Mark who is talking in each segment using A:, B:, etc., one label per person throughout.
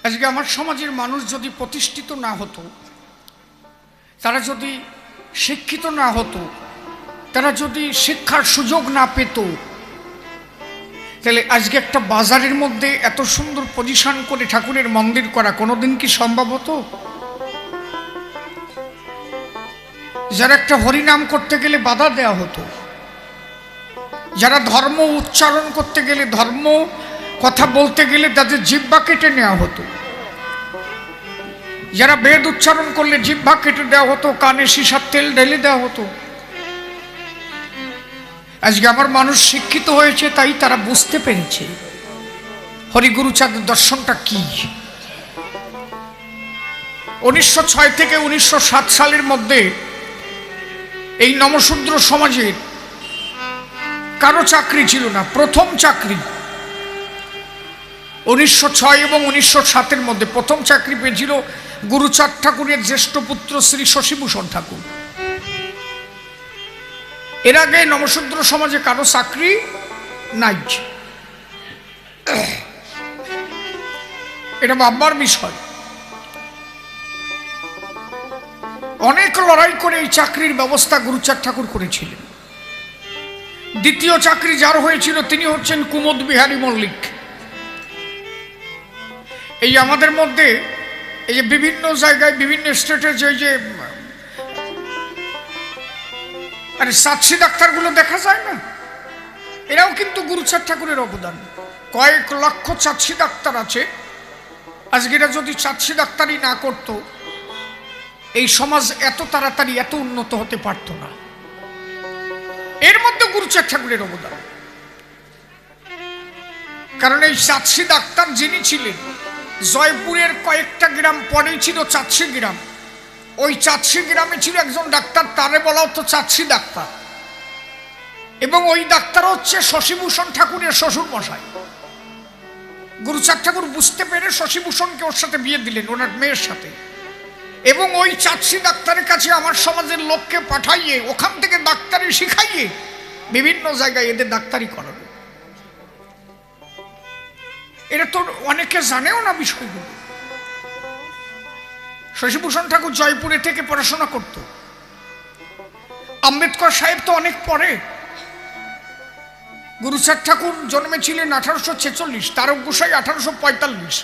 A: আজকে আমার সমাজের মানুষ যদি প্রতিষ্ঠিত না হতো, তারা যদি শিক্ষিত না হতো, তারা যদি শিক্ষার সুযোগ না পেত, তাহলে আজকে একটা বাজারের মধ্যে এত সুন্দর পজিশন করে ঠাকুরের মন্দির করা কোনোদিন কি সম্ভব হতো? যারা একটা হরিনাম করতে গেলে বাধা দেওয়া হতো, যারা ধর্ম উচ্চারণ করতে গেলে, ধর্ম কথা বলতে গেলে তাদের জিহ্বা কেটে নেওয়া হতো, যারা বেদ উচ্চারণ করলে জিহ্বা কেটে দেওয়া হতো, কানে সীসার তেল ঢেলে দেওয়া হতো। আজকে আমার মানুষ শিক্ষিত হয়েছে, তাই তারা বুঝতে পেরেছে হরিগুরুচাঁদের দর্শনটা কি। 1906 থেকে 1907 সালের মধ্যে এই নমশূদ্র সমাজের কারো চাকরি ছিল না। প্রথম চাকরি 1906 এবং 1907 মধ্যে প্রথম চাকরি পেয়েছিল গুরুচাঁদ ঠাকুরের জ্যেষ্ঠ পুত্র শ্রী শশীভূষণ ঠাকুর। এর আগে নমশূদ্র সমাজে কারো চাকরি নাই। এটা ভাববার বিষয়। অনেক লড়াই করে এই চাকরির ব্যবস্থা গুরুচাঁদ ঠাকুর করেছিলেন। দ্বিতীয় চাকরি যার হয়েছিল তিনি হচ্ছেন কুমুদ বিহারী মল্লিক। এই আমাদের মধ্যে এই যে বিভিন্ন জায়গায় বিভিন্ন স্টেটের যে আরে সাক্ষী ডাক্তারগুলো দেখা যায় না, এরাও কিন্তু গুরুচাঁদ ঠাকুরের অবদান। কয়েক লক্ষ চাচ্ছি ডাক্তার আছে, আজকে এরা যদি চাচ্ছি ডাক্তারি না করতো এই সমাজ এত তাড়াতাড়ি এত উন্নত হতে পারত না। এর মধ্যে গুরুচাঁদ ঠাকুরের অবদান। কারণ এই চাচ্ছি ডাক্তার যিনি ছিলেন, জয়পুরের কয়েকটা গ্রাম পরেই ছিল চাচ্ছি গ্রাম। ওই চাচ্ছি গ্রামে ছিল একজন ডাক্তার, তারে বলা হতো চাচ্ছি ডাক্তার। এবং ওই ডাক্তার হচ্ছে শশীভূষণ ঠাকুরের শ্বশুর মশাই। গুরুচাঁদ ঠাকুর বুঝতে পেরে শশীভূষণকে ওর সাথে বিয়ে দিলেন, ওনার মেয়ের সাথে। এবং ওই চাচ্ছি ডাক্তারের কাছে আমার সমাজের লোককে পাঠাইয়ে ওখান থেকে ডাক্তারি শিখাইয়ে বিভিন্ন জায়গায় এদের ডাক্তারি করাবে। এটা তো অনেকে জানেও না বিষয়গুলো। শশীভূষণ ঠাকুর জয়পুরে থেকে পড়াশোনা করত। আম্বেদকর সাহেব তো অনেক পরে। গুরুচাঁদ ঠাকুর জন্মেছিলেন 1846, তারক গোসাই 1845।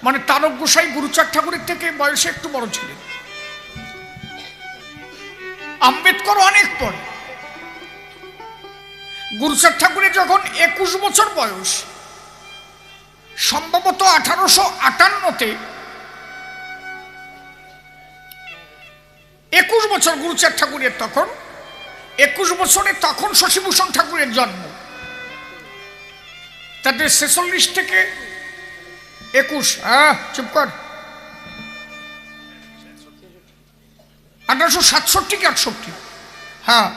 A: মানে তারক গোসাই গুরুচাঁদ ঠাকুরের থেকে বয়সে একটু বড় ছিলেন। আম্বেদকর অনেক পরে। গুরুচাঁদ ঠাকুরের যখন 21 বছর বয়স, সম্ভবত 1858-তে 21 বছর গুরুচাঁদ ঠাকুরের, তখন 21 বছরে তখন শশীভূষণ ঠাকুরের জন্ম। তাদের 46 থেকে 21, চুপ কর, 1867 কি 68, হ্যাঁ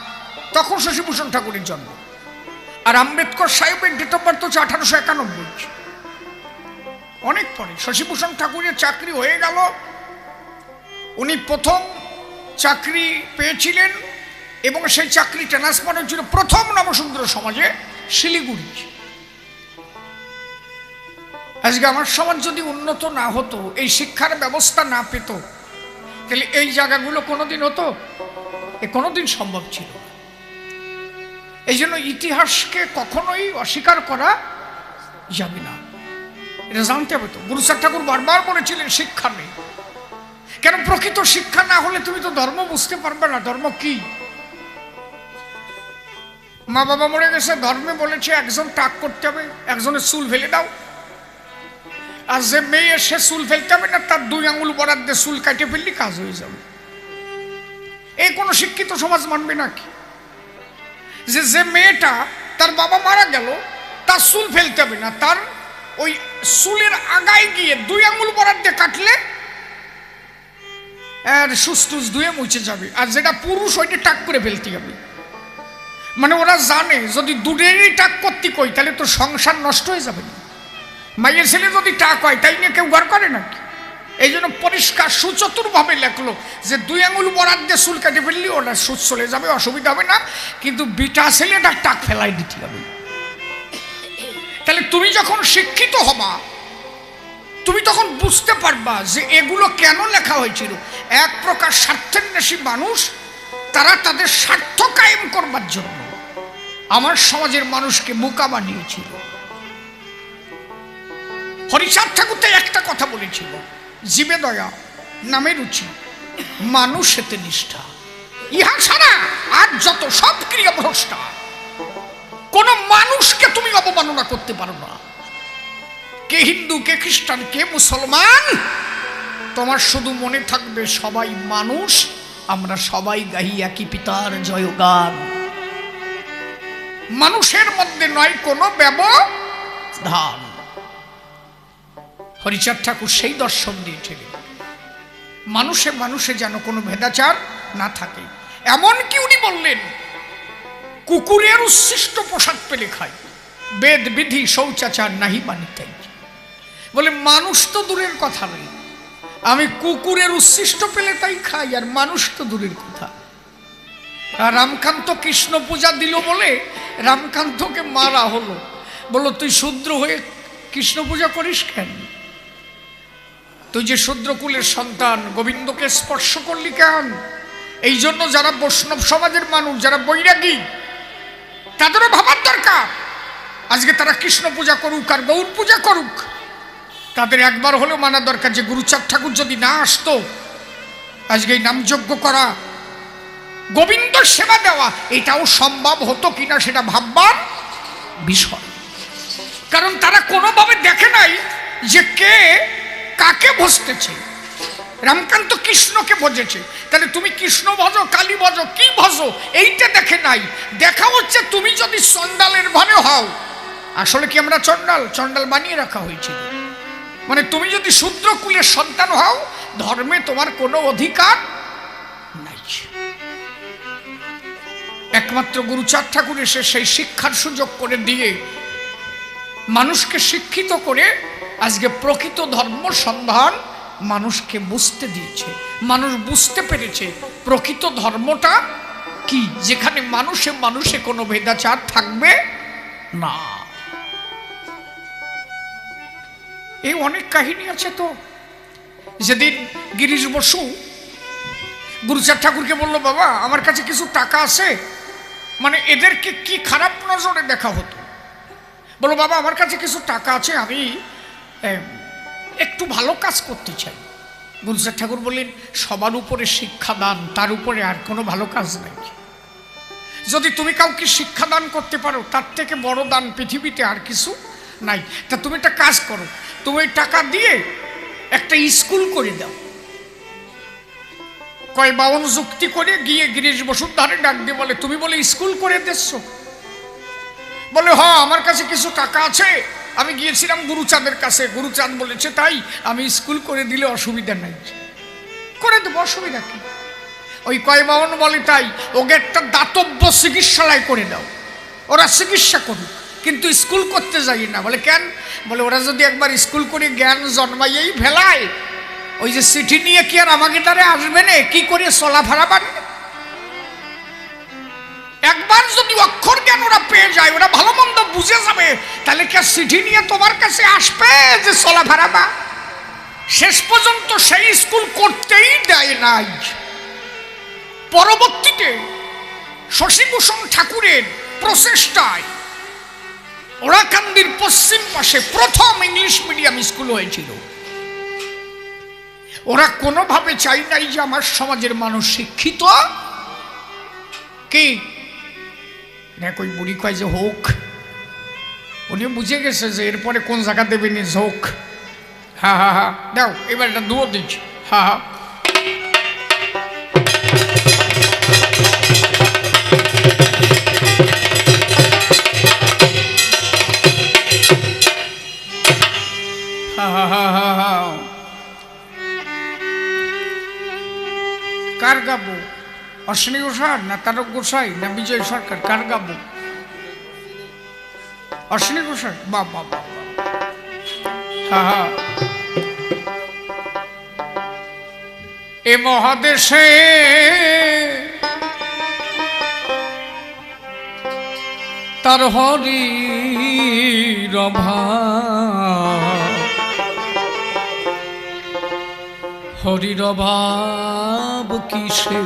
A: তখন শশীভূষণ ঠাকুরের জন্ম। আর আম্বেদকর সাহেবের ডেট অফ বার্থ হচ্ছে 1891, অনেক পরে। শশীভূষণ ঠাকুরের চাকরি হয়ে গেল। উনি প্রথম চাকরি পেয়েছিলেন এবং সেই চাকরি ট্রান্সফার হয়েছিল প্রথম নমশূদ্র সমাজে শিলিগুড়ি। আজকে আমার সমাজ যদি উন্নত না হতো, এই শিক্ষার ব্যবস্থা না পেত, তাহলে এই জায়গাগুলো কোনোদিন হতো? কোনোদিন সম্ভব ছিল। এই জন্য ইতিহাসকে কখনোই অস্বীকার করা যাবে না, এটা জানতে হবে। তো গুরুচাঁদ ঠাকুর বারবার বলেছিলেন শিক্ষা নেই। কেন? প্রকৃত শিক্ষা না হলে তুমি তো ধর্ম বুঝতে পারবে না, ধর্ম কি। মা বাবা মরে গেছে, ধর্মে বলেছে একজন টাক করতে হবে, একজনের চুল ফেলে দাও। আর যে মেয়ে সে চুল ফেলতে হবে না, তার 2 আঙুল বরাদ দিয়ে চুল কাটে ফেললি কাজ হয়ে যাবে। এই কোন শিক্ষিত সমাজ মানবে নাকি? যে মেয়েটা তার বাবা মারা গেল, তার চুল ফেলতে হবে না, তার ওই চুলের আগায় গিয়ে 2 আঙুল বরাদ দিয়ে কাটলে আর সুস্তুস ধুয়ে মুছে যাবে। আর যেটা পুরুষ ওইটা টাক করে ফেলতে হবে। মানে ওরা জানে যদি দুধেরই টাক করতে কই তাহলে তো সংসার নষ্ট হয়ে যাবে। মায়ের ছেলে যদি টাক হয় তাই নিয়ে কেউ ঘর করে নাকি? এই জন্য পরিষ্কার সুচতুরভাবে লেখলো যে 2 আঙুল বরাদ দিয়ে চুল কাটে ফেললি ওটা সুচ চলে যাবে, অসুবিধা হবে না, কিন্তু বিটা ছেলেটা টাক ফেলাই দিতে হবে। তাহলে তুমি যখন শিক্ষিত হবা তুমি তখন বুঝতে পারবা যে এগুলো কেন লেখা হয়েছিল। এক প্রকার স্বার্থান্বেষী মানুষ, তারা তাদের স্বার্থ কায়েম করবার জন্য আমার সমাজের মানুষকে বোকা বানিয়েছিল। হরিচাঁদ ঠাকুর তাই একটা কথা বলেছিল, জীবে দয়া নামে রুচি মানুষেতে নিষ্ঠা, ইহা ছাড়া আর যত সব ক্রিয়া ভ্রষ্টা। কোন মানুষকে তুমি অবমাননা করতে পারো না, কে হিন্দু কে খ্রিস্টান কে মুসলমান, তোমার শুধু মনে থাকবে সবাই মানুষ, আমরা সবাই গাহি একই পিতার জয়গান। মানুষের মধ্যে নয় কোনো ব্যবধান। হরিচাঁদ ঠাকুর সেই দর্শন দিয়েছিলেন, মানুষে মানুষে যেন কোনো ভেদাচার না থাকে। এমনকি উনি বললেন, কুকুরের উচ্ছিষ্ট প্রসাদ পেলে খায়, বেদ বিধি শৌচাচার নাহি মানিতে। বলে মানুষ তো দূরের কথা নেই, আমি কুকুরের উচ্ছিষ্ট পেলে তাই খাই, আর মানুষ তো দূরের কথা। রামকান্ত কৃষ্ণ পূজা দিল বলে রামকান্তকে মারা হলো, বলল তুই শূদ্র হয়ে কৃষ্ণ পূজা করিস কেন? তুই যে শূদ্রকুলের সন্তান, গোবিন্দকে স্পর্শ করলি কেন? এই জন্য যারা বৈষ্ণব সমাজের মানুষ, যারা বৈরাগী, তাদেরও ভাবার দরকার, আজকে তারা কৃষ্ণ পূজা করুক আর গৌর পূজা করুক, তাদের একবার হলেও মানা দরকার যে গুরুচাঁদ ঠাকুর যদি না আসতো, আজকে এই নামযজ্ঞ করা, গোবিন্দ সেবা দেওয়া, এটাও সম্ভব হতো কিনা সেটা ভাববার বিষয়। কারণ তারা কোনোভাবে দেখে নাই যে কে কাকে ভজতেছে। রামকান্ত কৃষ্ণকে ভজেছে, তাহলে তুমি কৃষ্ণ ভজ কালী ভজ কি ভজ এইটা দেখে নাই। দেখা হচ্ছে তুমি যদি চণ্ডালের ভানে হও, আসলে কি আমরা চণ্ডাল? চণ্ডাল বানিয়ে রাখা হয়েছিল। মানে তুমি যদি শূদ্র কুলের সন্তান হও, ধর্মে তোমার কোনো অধিকার নাই। একমাত্র গুরুচাঁদ ঠাকুর এসে সেই শিক্ষার সুযোগ করে দিয়ে মানুষকে শিক্ষিত করে আজকে প্রকৃত ধর্ম সন্ধান মানুষকে বুঝতে দিয়েছে। মানুষ বুঝতে পেরেছে প্রকৃত ধর্মটা কি, যেখানে মানুষে মানুষে কোনো ভেদাচার থাকবে না। এই অনেক কাহিনী আছে তো। যেদিন গিরিশ বসু গুরুচাঁদ ঠাকুরকে বলল, বাবা আমার কাছে কিছু টাকা আছে, মানে এদেরকে কি খারাপ নজরে দেখা হতো। বলো বাবা আমার কাছে কিছু টাকা আছে, আমি একটু ভালো কাজ করতে চাই। গুরুচাঁদ ঠাকুর বললেন, সবার উপরে শিক্ষাদান, তার উপরে আর কোনো ভালো কাজ নাই। যদি তুমি কাউকে শিক্ষাদান করতে পারো, তার থেকে বড় দান পৃথিবীতে আর কিছু নাই। তা তুমি একটা কাজ করো, তুমি ওই টাকা দিয়ে একটা স্কুল করে দাও। কয় বাউন যুক্তি করে গিয়ে গিরিশ বসুর ধারে ডাক দিয়ে বলে, তুমি বলে স্কুল করে দিচ্ছ? বলে হ্যাঁ আমার কাছে কিছু টাকা আছে, আমি গিয়েছিলাম গুরুচাঁদের কাছে, গুরুচাঁদ বলেছে তাই আমি স্কুল করে দিলে অসুবিধা নাই। করে দেবো, অসুবিধা কি? ওই কয় বাউন বলে তাই ওকে একটা দাতব্য চিকিৎসালয় করে দাও, ওরা চিকিৎসা করুক, কিন্তু স্কুল করতে যাই না। বলে কেন? বলে ওরা যদি একবার স্কুল করে জ্ঞান জন্মাইয়েই ফেলায়, ওই যে চিঠি নিয়ে কি আর আমাকে দ্বারা আসবে না? কি করে চলাফেরা বাড়বে? একবার যদি অক্ষর জ্ঞান ওরা পেয়ে যায়, ওরা ভালো মন্দ বুঝে যাবে, তাহলে কি চিঠি নিয়ে তোমার কাছে আসবে যে চলাফেরা বা? শেষ পর্যন্ত সেই স্কুল করতেই দেয় নাই। পরবর্তীতে শশীভূষণ ঠাকুরের প্রচেষ্টায় ওরাকান্দির পশ্চিম পাশে প্রথম ইংলিশ মিডিয়াম স্কুল হয়েছিল। ওরা কোনোভাবে চাই নাই যে আমার সমাজের মানুষ শিক্ষিত। কি দেখ ওই বুড়ি কয় যে হোক, উনি বুঝে গেছে যে এরপরে কোন জায়গা দেবেন, হোক। হ্যাঁ হ্যাঁ হ্যাঁ দাও, এবার এটা দুয়ো দিচ্ছি। হ্যাঁ হ্যাঁ কার গাবো? অশ্বিনী ঘোষাল না তারক গোসাই না বিজয় সরকার? কার গাবো? অশ্বিনী ঘোষাল। বাহ বাহ বাহ, হ্যাঁ হ্যাঁ। এ মহাদেশে তার হরি রভা হরির ভাব কিসে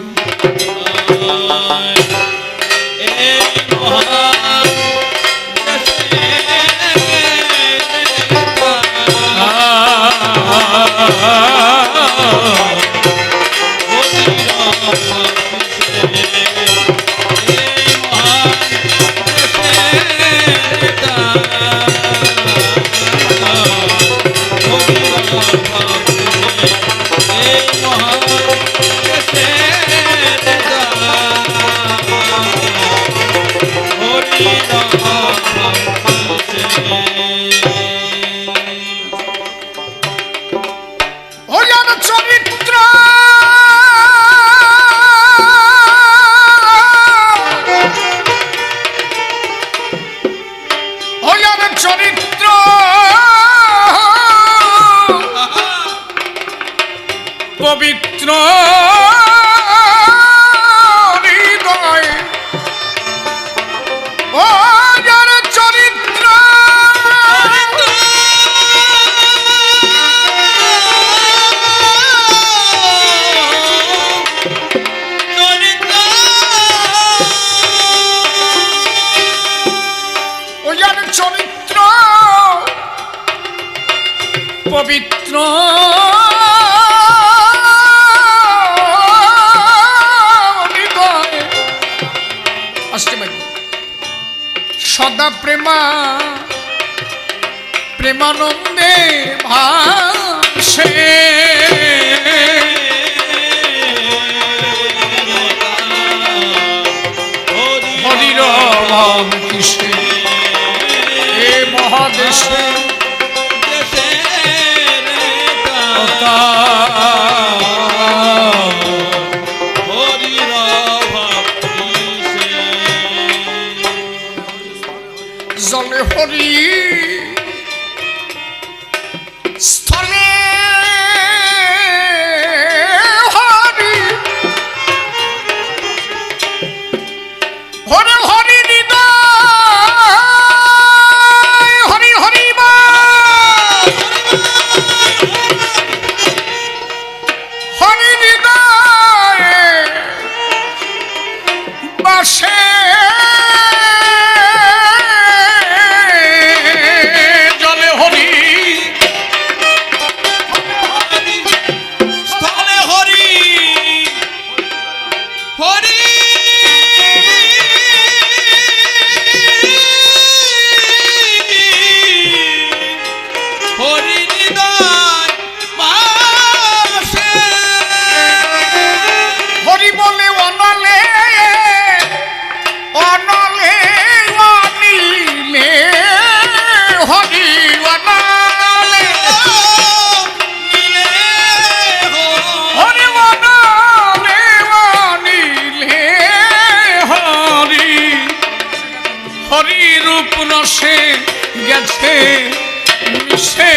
A: পবিত্র হৃদয় ও যার চরিত্র ও যার চরিত্র পবিত্র সদা প্রেমানন্দে ভাসে হরির ভাব কিসে এ মহাদেশে জলে হরি স্থলে হরি হরে হরি হৃদয় হরি হরি হরি হৃদয় বাসে হরিরূপ রসে গেছে মিশে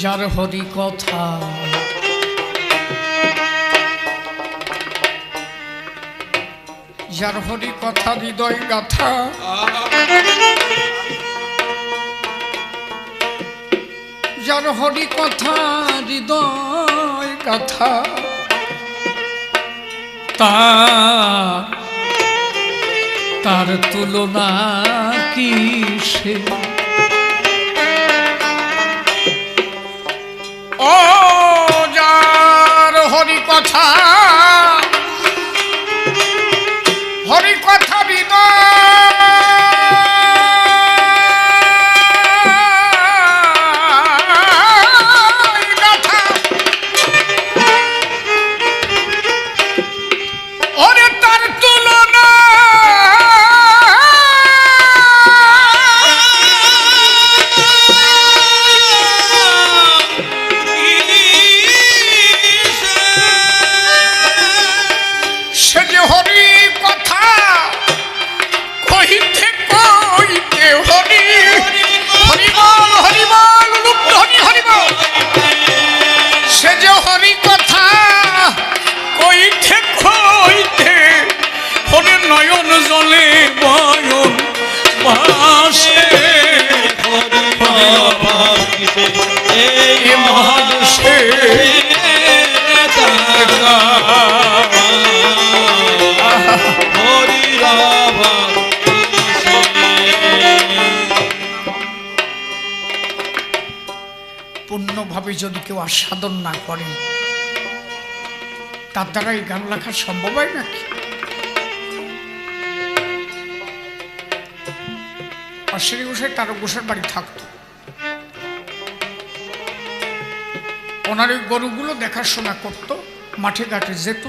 A: যার হরি কথা যার হরি কথা হৃদয় গাথা যার হরি কথা হৃদয় গাথা তার তুলনা কিসে ও যার হরি কথা হৃদয় গাথা ওরে তার তুলনা জলে বয়ন বাসে এই মহাদেশে পূর্ণভাবে যদি কেউ আস্বাদন না করেন তার দ্বারা এই গান লেখা সম্ভব হয় নাকি? অশ্বিনী গোসাই তারক গোসাইয়ের বাড়ি থাকতো, ওনার ওই গরুগুলো দেখাশোনা করত, মাঠে ঘাটে যেত।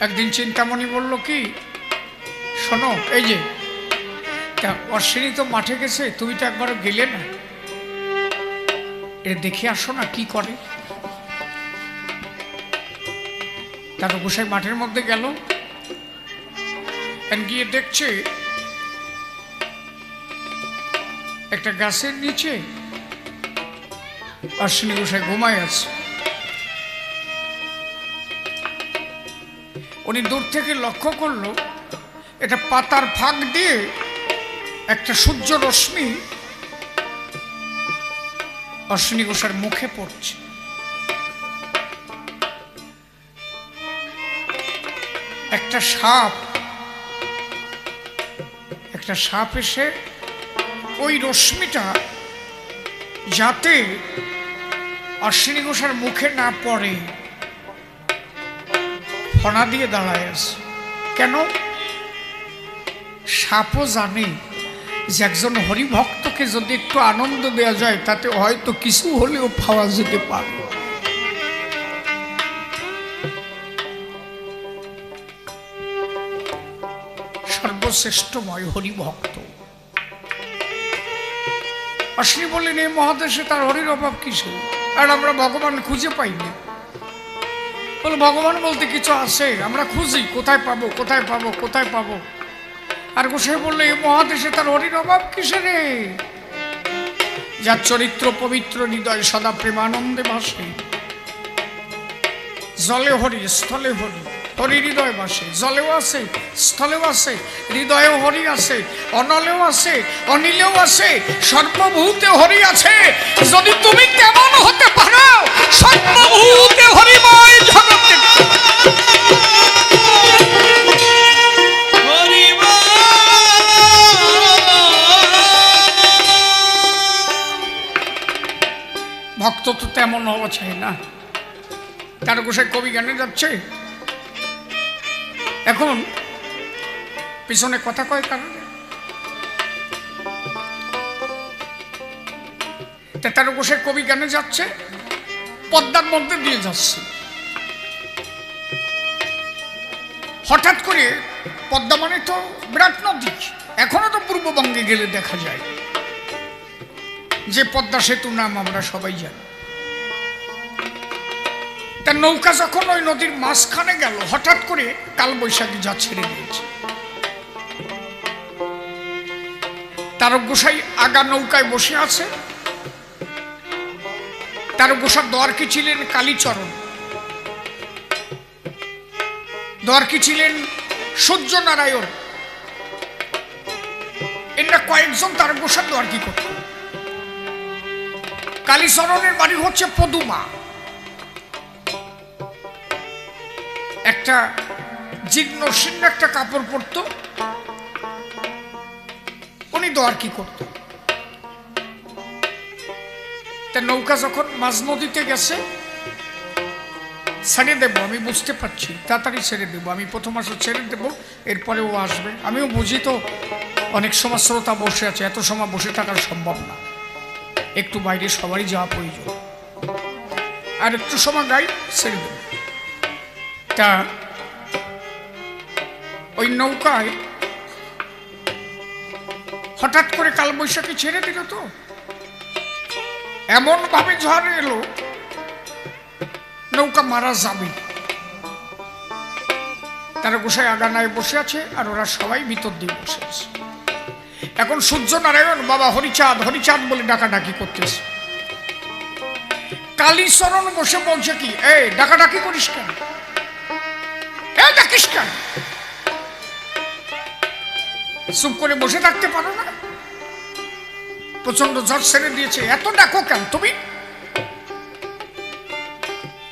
A: একদিন চিন্তামণি বলল কি, শোনো এই যে অশ্বিনী তো মাঠে গেছে, তুমি তো একবারও গেলে না, এটা দেখে আসো না কি করে। তারক গোসাই মাঠের মধ্যে গেল, গিয়ে দেখছে একটা গাছের নিচে অশ্বিনী গোসাই ঘুমায় আছে। উনি দূর থেকে লক্ষ্য করলো এটা পাতার ফাঁক দিয়ে একটা সূর্য রশ্মি অশ্বিনী গোসাইয়ের মুখে পড়ছে। একটা সাপ এসে ওই রশ্মিটা যাতে অশ্বিনী গোসাইয়ের মুখে না পড়ে ফনা দিয়ে দাঁড়ায় আছে। কেন? সাপও জানে যে একজন হরিভক্তকে যদি একটু আনন্দ দেওয়া যায় তাতে হয়তো কিছু হলেও পাওয়া যেতে পারে। সর্বশ্রেষ্ঠময় হরিভক্ত। অশ্বিনী বললেন এই মহাদেশে তার হরির অভাব কিসে, আর আমরা ভগবান খুঁজে পাইনি। বলে ভগবান বলতে কিছু আছে, আমরা খুঁজি, কোথায় পাবো কোথায় পাবো কোথায় পাবো। আর গোসাই বললে এই মহাদেশে তার হরির অভাব কিসে রে, যার চরিত্র পবিত্র, হৃদয় সদা প্রেমানন্দে ভাসে। জলে হরি স্থলে হরি, হরি হৃদয় বাসে, জলেও আছে স্থলেও আছে, হৃদয়েও হরি আছে, অনলেও আছে অনিলেও আছে, সর্বভূতে হরি আছে। যদি তুমি কেমন হতে পারো সর্বভূতে হরিময় জগতে। ভক্ত তো তেমন হওয়া চাই না। তারক গোসাই কবি গানে যাচ্ছে, এখন পিছনে কথা কয় কারণে তারক গোসাই কবি গানে যাচ্ছে, পদ্মার মধ্যে দিয়ে যাচ্ছে। হঠাৎ করে পদ্মা মানে তো বিরাট নদী, এখনো তো পূর্ববঙ্গে গেলে দেখা যায় যে পদ্মা সেতু নাম আমরা সবাই জানি। তার নৌকা যখন ওই নদীর মাঝখানে গেল, হঠাৎ করে কালবৈশাখী যা ছেড়ে দিয়েছে। তারক গোসাই আগা নৌকায় বসে আছে। তারক গোসাই দ্বারকি ছিলেন কালীচরণ, দ্বারকি ছিলেন সূর্য নারায়ণ, এরা কয়েকজন তারক গোসাই দ্বারকি করত। কালীচরণের বাড়ি হচ্ছে পদুমা, একটা জীর্ণ শীর্ণ একটা কাপড় পরত, উনি দ্বারকি করত। তার নৌকা যখন মাঝ নদীতে গেছে, ছেড়ে দেবো আমি বুঝতে পারছি, তাড়াতাড়ি ছেড়ে দেবো, আমি প্রথম মাসে ছেড়ে দেবো, এরপরে ও আসবে। আমিও বুঝি তো অনেক সময় শ্রোতা বসে আছে, এত সময় বসে থাকা সম্ভব না, একটু বাইরে সবারই যাওয়া প্রয়োজন, আর একটু সময় গাই ছেড়ে দেবো। তা ওই নৌকায় হঠাৎ করে কালবৈশাখী ছেড়ে দিল, তো এমন ভাবে ঝড় এলো নৌকা মারা যাবে। তারা গোসাই আগানায় বসে আছে আর ওরা সবাই ভিতর দিয়ে বসে আছে। এখন সূর্য নারায়ণ বাবা হরিচাঁদ হরিচাঁদ বলে ডাকাডাকি করতেছে। কালীচরণ বসে বলছে কি, এই ডাকাডাকি করিস কেন? এ ডাকিস কেন? চুপ করে বসে থাকতে পারো না? প্রচন্ড ঝড় ছেড়ে দিয়েছে, এত ডাকো কেন তুমি?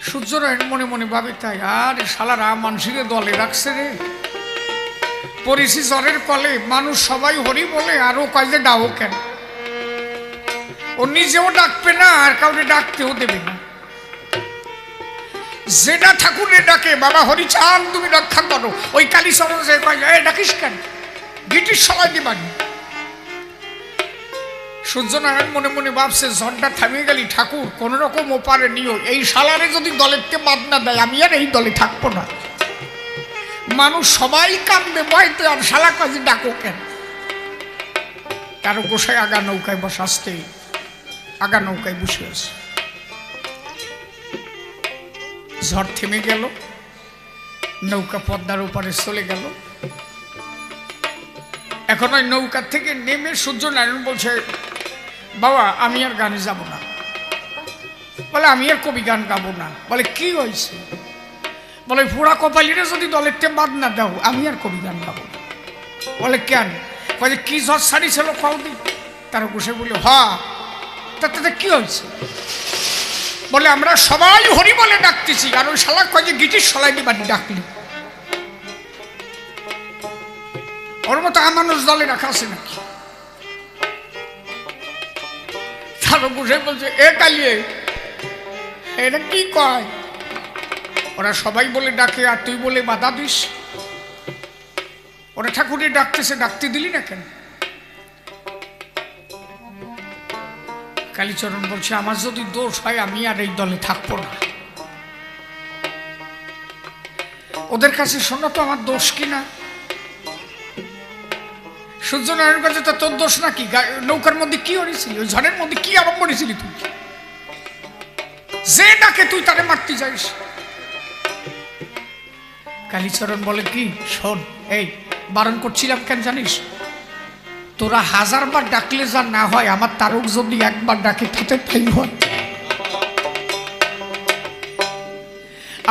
A: সূর্যনারায়ণ মনে মনে ভাবে, তাই আর শালারা মানুষের দলে রাখছে রে। পরিচি জ্বরের কলে মানুষ সবাই হরি বলে, আরো কয় যে ডাকো কেন? ও নিজেও ডাকবে না, আর কাউকে ডাকতেও দেবে না। যেটা ঠাকুরের ডাকে, বাবা হরিচাঁদ তুমি রক্ষা করো, ওই কালীচরণ যে কয় এ ডাকিস কেন? গিটির সবাই দিবানি। সূর্যনারায়ণ মনে মনে ভাবছে, ঝড়টা থামিয়ে গেলি ঠাকুর কোন রকম ওপারে নিও, এই শালারে যদি দলেরতে বাদ না দেয় আমি আর এই দলে থাকবো না। মানুষ সবাই কান্দে বয়তে, আর শালা কাজে ডাকো কেন? কারো গোসাই আগা নৌকায় বসে, আসতে আগা নৌকায় বসে আছে। ঝড় থেমে গেল, নৌকা পদ্মার ওপারে চলে গেল। এখন ওই নৌকা থেকে নেমে সূর্যনারায়ণ বলছে, বাবা আমি আর গানে যাব না। বলে আমি আর কবি গান গাবো না। বলে কি হয়েছে? বলে ফোড়া কপালিরে যদি দলেরতে বাদ না দাও আমি আর কবি গান গাবো না। বলে কেন? বলে কি ঝড় শাড়ি ছিল কৌদি? তারা বসে বলল হ্যাঁ, তাতে কি হয়েছে? বলে আমরা সবাই হরি বলে ডাকতেছি, আর ওই শালা কয় যে গিটির সলাই দিবানি ডাকলি। ওর মতো মানুষ দলে রাখা আছে নাকি? তারা বসে বলছে এ কালিয়ে এটা কি কয়? ওরা সবাই বলে ডাকে আর তুই বলে বাধা দিস। ওরা ঠাকুরের ডাকতেছে, ডাকতে দিলি না কেন? কালীচরণ বলছে আমার যদি দোষ হয় আমি আর এই দলে থাকবো না। ওদের কাছে শোনো তো আমার দোষ কিনা। সূর্যনারায়ণ কাছে তো তোর দোষ নাকি? নৌকার মধ্যে কি হয়েছিল? ওই ঝড়ের মধ্যে কি আরম্ভ করেছিলি তুই? যে ডাকে তুই তারে মারতে যাইস। কালীচরণ বলে কি শোন, এই বারণ করছিলাম কেন জানিস? তোরা 1000 বার ডাকলে যা না হয়, আমার তারক যদি একবার ডাকে তাতে তাই হয়।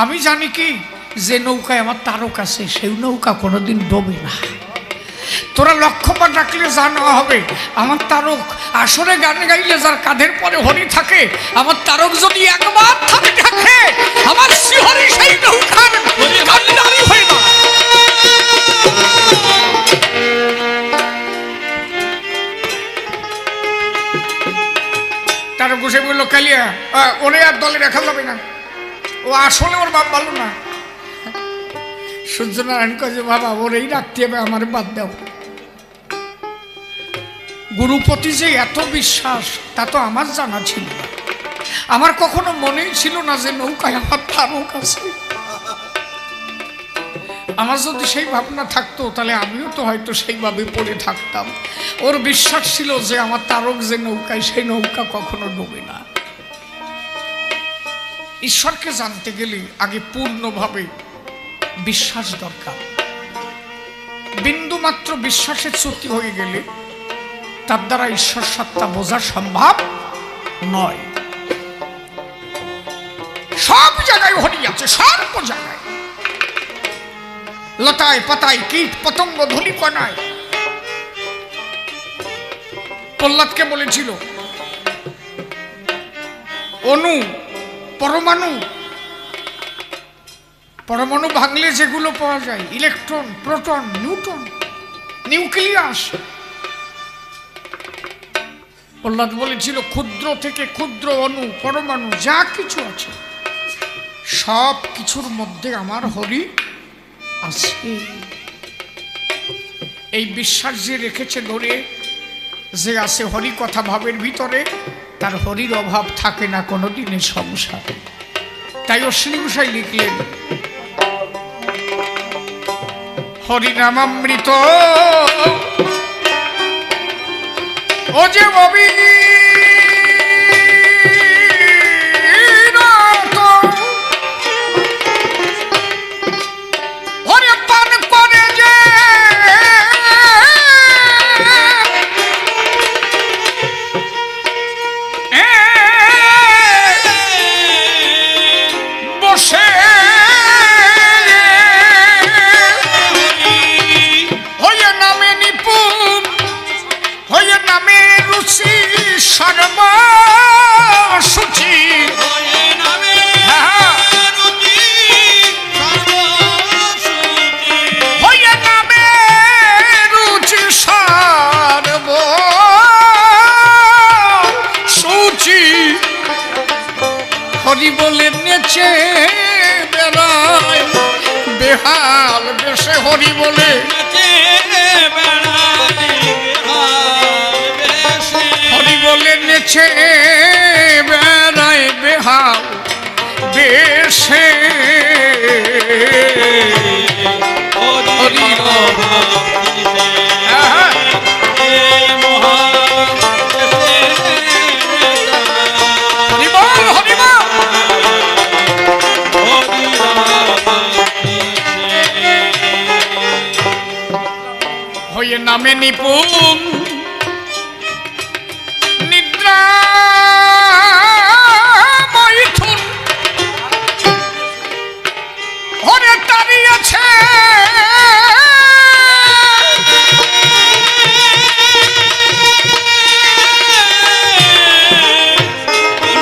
A: আমি জানি কি যে নৌকায় আমার তারক আছে সেই নৌকা কোনোদিন ডোবে না। তোরা 100 বার ডাকলে যা না হবে, আমার তারক আসরে গান গাইলে যার কাঁধের পরে হরি থাকে, আমার তারক যদি একবার থাকে ডাকে, আমার শিহরি সেই নৌকার কান্ডারি হয়ে না। তার বসে বললো কালিয়া ওরে আর দলে রাখা যাবে না, ও আসলে ওর বাপ ভালো না। সূর্যনারায়ণ কাজে বাবা ওরেই রাখতে হবে, আমার বাদ দাও। গুরুপতি যে এত বিশ্বাস তা তো আমার জানা ছিল না। আমার কখনো মনেই ছিল না যে নৌকায় আমার তারক আছে। আমার যদি সেই ভাবনা থাকতো তাহলে আমিও তো হয়তো সেইভাবে পড়ে থাকতাম। ওর বিশ্বাস ছিল যে আমার তারক যে নৌকায় সেই নৌকা কখনো ডোবে না। ঈশ্বরকে জানতে গেলে আগে পূর্ণভাবে বিশ্বাস দরকার। বিন্দু মাত্র বিশ্বাসের চ্যুতি হয়ে গেলে তার দ্বারা ঈশ্বর সত্তা বোঝা সম্ভব নয়। সব জায়গায় হরি আছে, সর্ব জায়গায়, লতায় পাতায় কীট পতঙ্গ ধূলি কণায়। প্রহ্লাদকে বলেছিল অণু পরমাণু, পরমাণু ভাঙলে যেগুলো পাওয়া যায় electron, proton, neutron, nucleus. Prahlad বলেছিল ক্ষুদ্র থেকে ক্ষুদ্র অণু পরমাণু যা কিছু আছে সব কিছুর মধ্যে আমার হরি আছে। এই বিশ্বাস যে রেখেছে ধরে, যে আছে হরি কথা ভাবের ভিতরে, তার হরির অভাব থাকে না কোনোদিনের সংসারে। তাই অশ্বিনী গোসাই লিখলেন হরিনামামৃত ও যে সর্বসুচি হয়ে নামে রুচি সর্বসুচি হরি বলে নেচে বেড়ায় বেহাল বেশে হরি বলে হরি বলে নেচে বেড়ায় বেহাল বেশে হরি হয়ে নামে নিপুণ নিদ্রা মৈথুন হরে তাড়িয়েছে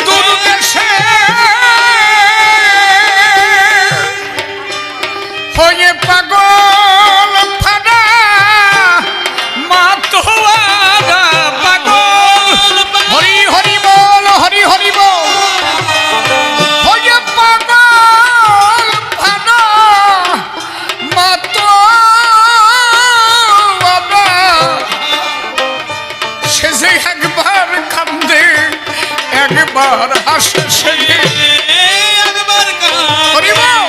A: দুর্দেশে হয়ে পাগল ফাডা হরি হরি বল হরি হরি বল হয়ে পাগল ফাডা মাতো সে যে একবার কান্দে একবার হাসে সে একবার হরি বল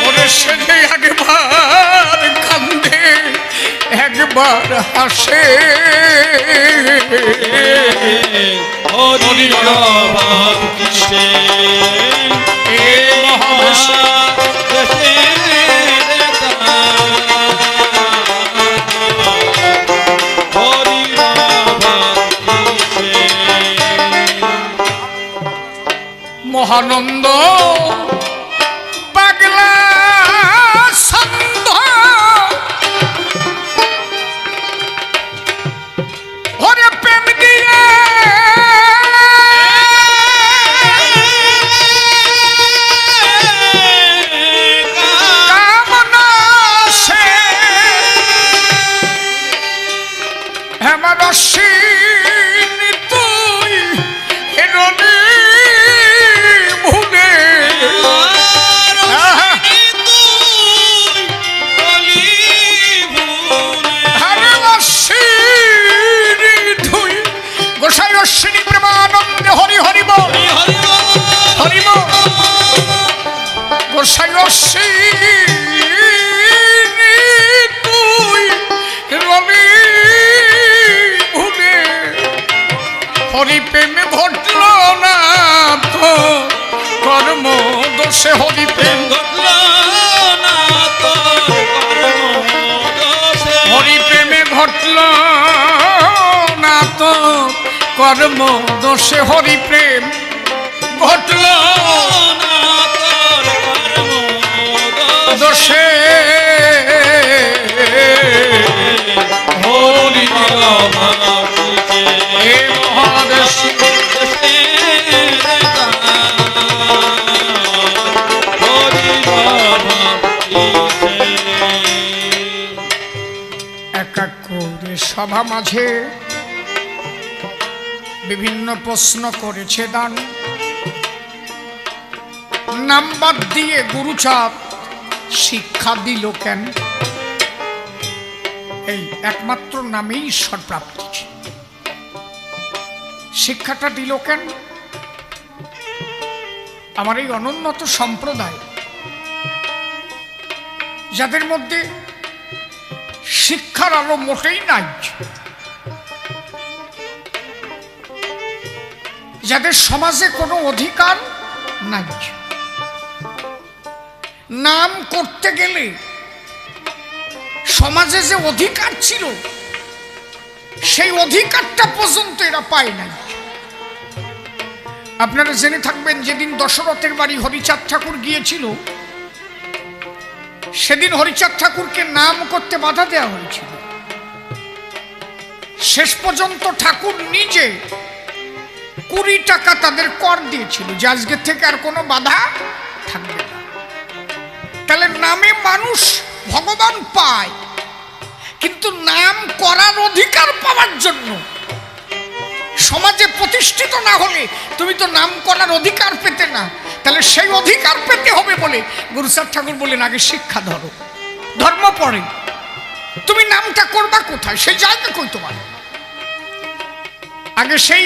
A: ওরে সে যে একবার কান্দে একবার হাসে হরি রাম কৃষ্ণে এ মহাদেশে হরি রাম কৃষ্ণে মহানন্দ পাগলা সন্দ হরে প্রেম দিয়ে কামনা সে হেমারসী তুই হেরনি ভুলে গোসাই অশ্বিনী প্রেমানন্দে হরি হরি বল হরি বল গোসাই অশ্বিনী তুই রবি ভুলে হরি প্রেমে ঘটল না তো কর্ম দোষে হরি প্রেম ঘটল না তো হরি প্রেমে ঘটল না তো কর্ম দোষে হরি প্রেম ঘটল না দোষে হরি হে মহাদেশ একা করে সভা মাঝে বিভিন্ন প্রশ্ন করেছে দান নাম্বার দিয়ে গুরুচাঁদ শিক্ষা দিল কেন এই একমাত্র নামেই ঈশ্বর প্রাপ্তি শিক্ষাটা দিল কেন আমার এই অনুন্নত সম্প্রদায় যাদের মধ্যে শিক্ষার আলো মোটেই নাই যাদের সমাজে কোনো অধিকার নাই নাম করতে গেলে সমাজে যে অধিকার ছিল সেই অধিকারটা পর্যন্ত এরা পায় নাই আপনারা জেনে থাকবেন যেদিন দশরথের বাড়ি হরিচাঁদ ঠাকুর গিয়েছিল সেদিন হরিচাঁদ ঠাকুরকে নাম করতে বাধা দেওয়া হয়েছিল শেষ পর্যন্ত ঠাকুর নিজে 20 টাকা তাদের কর দিয়েছিল যে আজকে থেকে আর কোনো বাধা থাকবে না। তাহলে নামে মানুষ ভগবান পায়, কিন্তু নাম করার অধিকার পাওয়ার জন্য সমাজে প্রতিষ্ঠিত না হলে তুমি তো নাম করার অধিকার পেতে না। তাহলে সেই অধিকার পেতে হবে বলে গুরুচাঁদ ঠাকুর বলেন আগে শিক্ষা ধরো, ধর্ম পড়ে। তুমি নামটা করবা কোথায়, সেই জায়গা কই তোমার? আগে সেই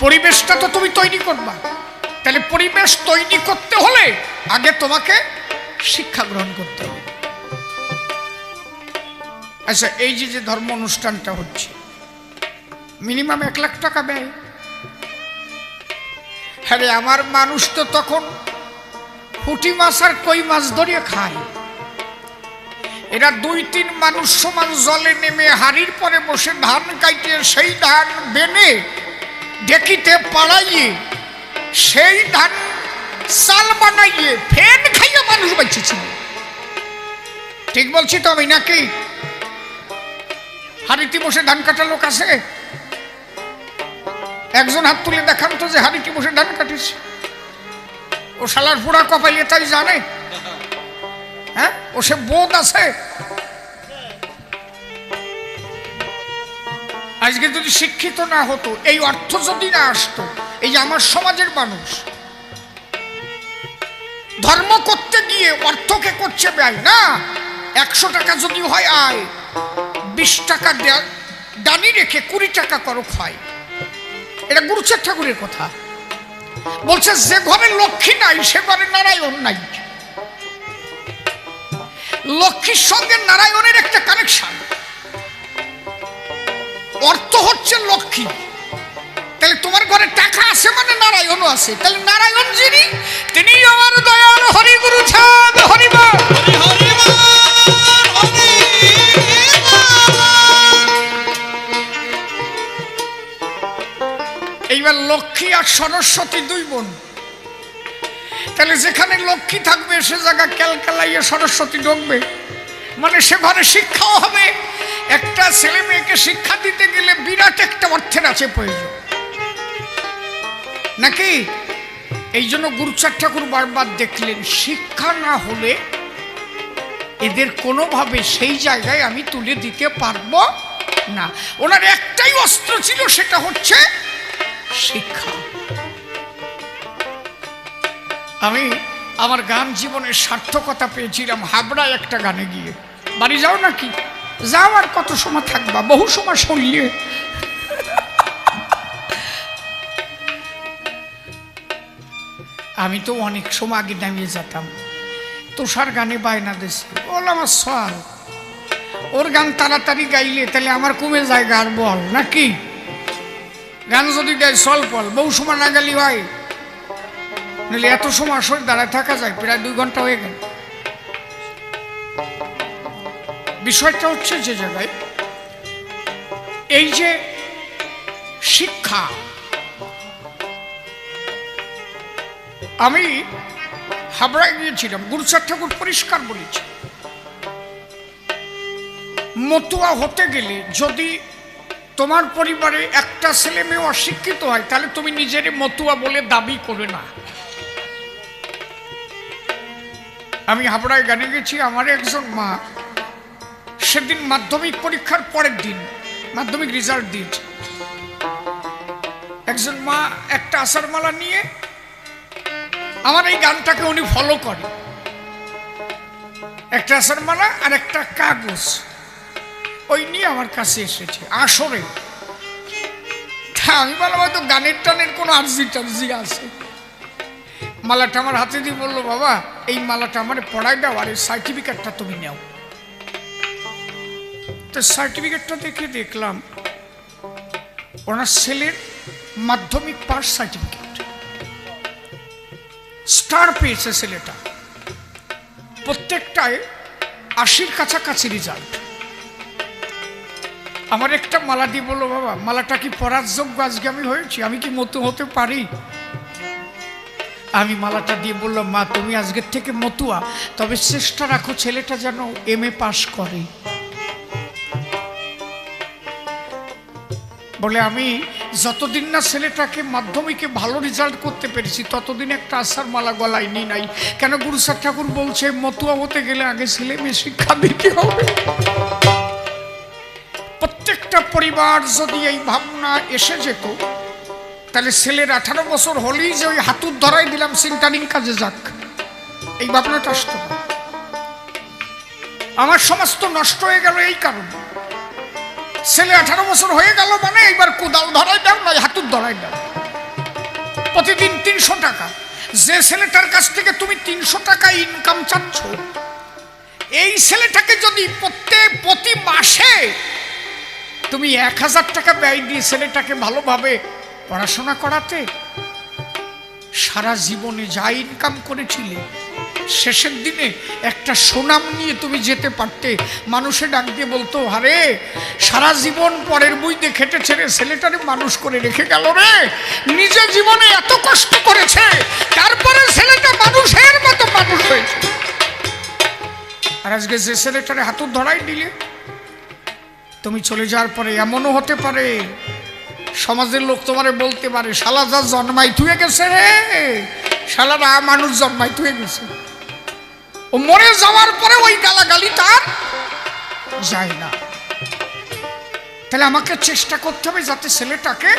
A: পরিবেশটা তো তুমি তৈরি করবা। তাহলে পরিবেশ তৈরি করতে হলে আগে তোমাকে শিক্ষা গ্রহণ করতে হবে। আচ্ছা, এই যে ধর্ম অনুষ্ঠানটা হচ্ছে মিনিমাম 1 লাখ টাকা ব্যয়। হ্যাঁ, আমার মানুষ তো তখন পুঁটি মাছ আর কই মাছ ধরিয়ে খায়। এরা 2-3 মানুষ সমান জলে নেমে হাড়ির পরে বসে ধান কাটিয়ে সেই ধান বেনে ডেকিতে পাড়াইয়ে সেই ধান চাল বানাইয়ে ফেন খাইয়ে মানুষ বাঁচিয়েছিল। ঠিক বলছি তো আমি নাকি? হাড়িতে বসে ধান কাটা লোক আছে? একজন হাত তুলে দেখান তো যে হাড়িতে বসে ধান কাটিস। ও শালার পুরা কপাইলে তাই জানে? হ্যাঁ, ও সে বোধ আছে? আজকে যদি শিক্ষিত না হতো, এই অর্থ যদি না আসতো, এই যে আমার সমাজের মানুষ ধর্ম করতে গিয়ে অর্থকে করছে ব্যয় না। 100 টাকা যদি হয় আয়, 20 টাকা দানি রেখে 20 টাকা করো ক্ষয়। এটা গুরুচাঁদ ঠাকুরের কথা বলছে। যে ঘরে লক্ষ্মী নাই সে ঘরে নারায়ণ নাই। লক্ষ্মীর সঙ্গে নারায়ণের একটা কানেকশন। অর্থ হচ্ছে লক্ষ্মী। তাহলে তোমার ঘরে টাকা আছে মানে নারায়ণও আছে। তাহলে নারায়ণ যিনি, তিনি আমার দয়াল হরি গুরুচাঁদ হরিবল। এইবার লক্ষ্মী আর সরস্বতী 2 বোন। তাহলে যেখানে লক্ষ্মী থাকবে সে জায়গা ক্যালকালাইয়ে সরস্বতী ঢুকবে, মানে সে ঘরে শিক্ষাও হবে। একটা ছেলে মেয়েকে শিক্ষা দিতে গেলে বিরাট একটা অর্থের আছে প্রয়োজন নাকি? এই জন্য গুরুচাঁদ ঠাকুর বারবার দেখলেন শিক্ষা না হলে এদের কোনোভাবে সেই জায়গায় আমি তুলে দিতে পারবো না। ওনার একটাই অস্ত্র ছিল, সেটা হচ্ছে শিক্ষা। আমি আমার গান জীবনের সার্থকতা পেয়েছিলাম হাবড়ায় একটা গানে গিয়ে। বাড়ি যাও নাকি? যাও, আর কত সময় থাকবা, বহু সময় শুনলে। আমি তো অনেক সময় আগে নামিয়ে যেতাম। তুষার গানে বায়না দিছে, বল আমার সল, ওর গান তাড়াতাড়ি গাইলে তাহলে আমার কমে জায়গা আর বল নাকি? গান যদি গাই সল পল, বহু সময় না গেলি হয়, নাহলে এত সময় আসলে দাঁড়ায় থাকা যায়, প্রায় 2 ঘন্টা হয়ে গেল। বিষয়টা হচ্ছে যে জায়গায় এই যে শিক্ষা, আমি হাবড়ায় গিয়েছিলাম, গুরুচাঁদ ঠাকুর পরিষ্কার বলেছে মতুয়া হতে গেলে যদি তোমার পরিবারে একটা ছেলে মেয়ে অশিক্ষিত হয় তাহলে তুমি নিজের মতুয়া বলে দাবি করবে না। আমি হাবড়ায় গানে গেছি, আমার একজন মা সেদিন মাধ্যমিক পরীক্ষার পরের দিন মাধ্যমিক রেজাল্ট দিয়েছে। একজন মা একটা আষাঢ় মালা নিয়ে, আমার এই গানটাকে উনি ফলো করে, একটা আষাঢ় মালা আর একটা কাগজ ওই নিয়ে আমার কাছে এসেছে আসরে। আমি বললাম হয়তো গানের টানের কোনো আর্জি টার্জি আছে। মালাটা আমার হাতে দিয়ে বললো, বাবা এই মালাটা আমার পড়াই দাও আর এই সার্টিফিকেটটা তুমি নাও। তো সার্টিফিকেটটা দেখে দেখলাম ওনার ছেলের মাধ্যমিক পাস সার্টিফিকেট, স্টার পেয়েছে ছেলেটা, প্রত্যেকটায় 80-র কাছাকাছি রেজাল্ট। আমার একটা মালা দিয়ে বললো, বাবা মালাটা কি পরার যোগ্য আজকে আমি হয়েছি, আমি কি মতো হতে পারি? আমি মালাটা দিয়ে বললাম, মা তুমি আজকের থেকে মতুয়া, তবে চেষ্টা রাখো ছেলেটা যেন MA পাস করে। বলে আমি যতদিন না ছেলেটাকে মাধ্যমিকে ভালো রেজাল্ট করতে পেরেছি ততদিন একটা আশার মালা গলায় নি নাই। কেন? গুরুচাঁদ ঠাকুর বলছে মতুয়া হতে গেলে আগে ছেলে মেয়ে শিক্ষা দিতে হবে। প্রত্যেকটা পরিবার যদি এই ভাবনা এসে যেত তাহলে ছেলের 18 বছর হলেই যে ওই হাতুর ধরাই দিলাম সিন্টারিং কাজে যাক, এই ভাবনাটা আসতো না। আমার সমাজ তো নষ্ট হয়ে গেল এই কারণে। ছেলে 18 বছর হয়ে গেল মানে এইবার কোদাল ধরাই দাও নয় হাতুর ধরাই দাও। প্রতিদিন 300 টাকা। যে ছেলেটার কাছ থেকে তুমি 300 টাকা ইনকাম চাচ্ছ, এই ছেলেটাকে যদি প্রতি মাসে তুমি 1000 টাকা ব্যয় দিয়ে ছেলেটাকে ভালোভাবে পড়াশোনা করাতে, সারা জীবনে যা ইনকাম করেছিলে শেষের দিনে একটা সুনাম নিয়ে তুমি যেতে পারতে। মানুষে ডাক দিয়ে বলতো, আরে সারা জীবন পরের বইতে খেটেছে রে, ছেলেটারে মানুষ করে রেখে গেল রে, নিজে জীবনে এত কষ্ট করেছে তারপরে ছেলেটা মানুষের মতো মানুষ হয়েছে। আর আজকে যে ছেলেটারে হাতুর ধরাই দিলে, তুমি চলে যাওয়ার পরে এমনও হতে পারে সমাজের লোক তোমারে বলতে পারে, শালা যা জন্মাই থুয়ে গেছে রে, শালারা মানুষ জন্মাই থুয়ে গেছে। ও মরে যাওয়ার পরে ওই গালাগালি তার যায় না। তাহলে আমাকে চেষ্টা করতে হবে যাতে ছেলেটাকে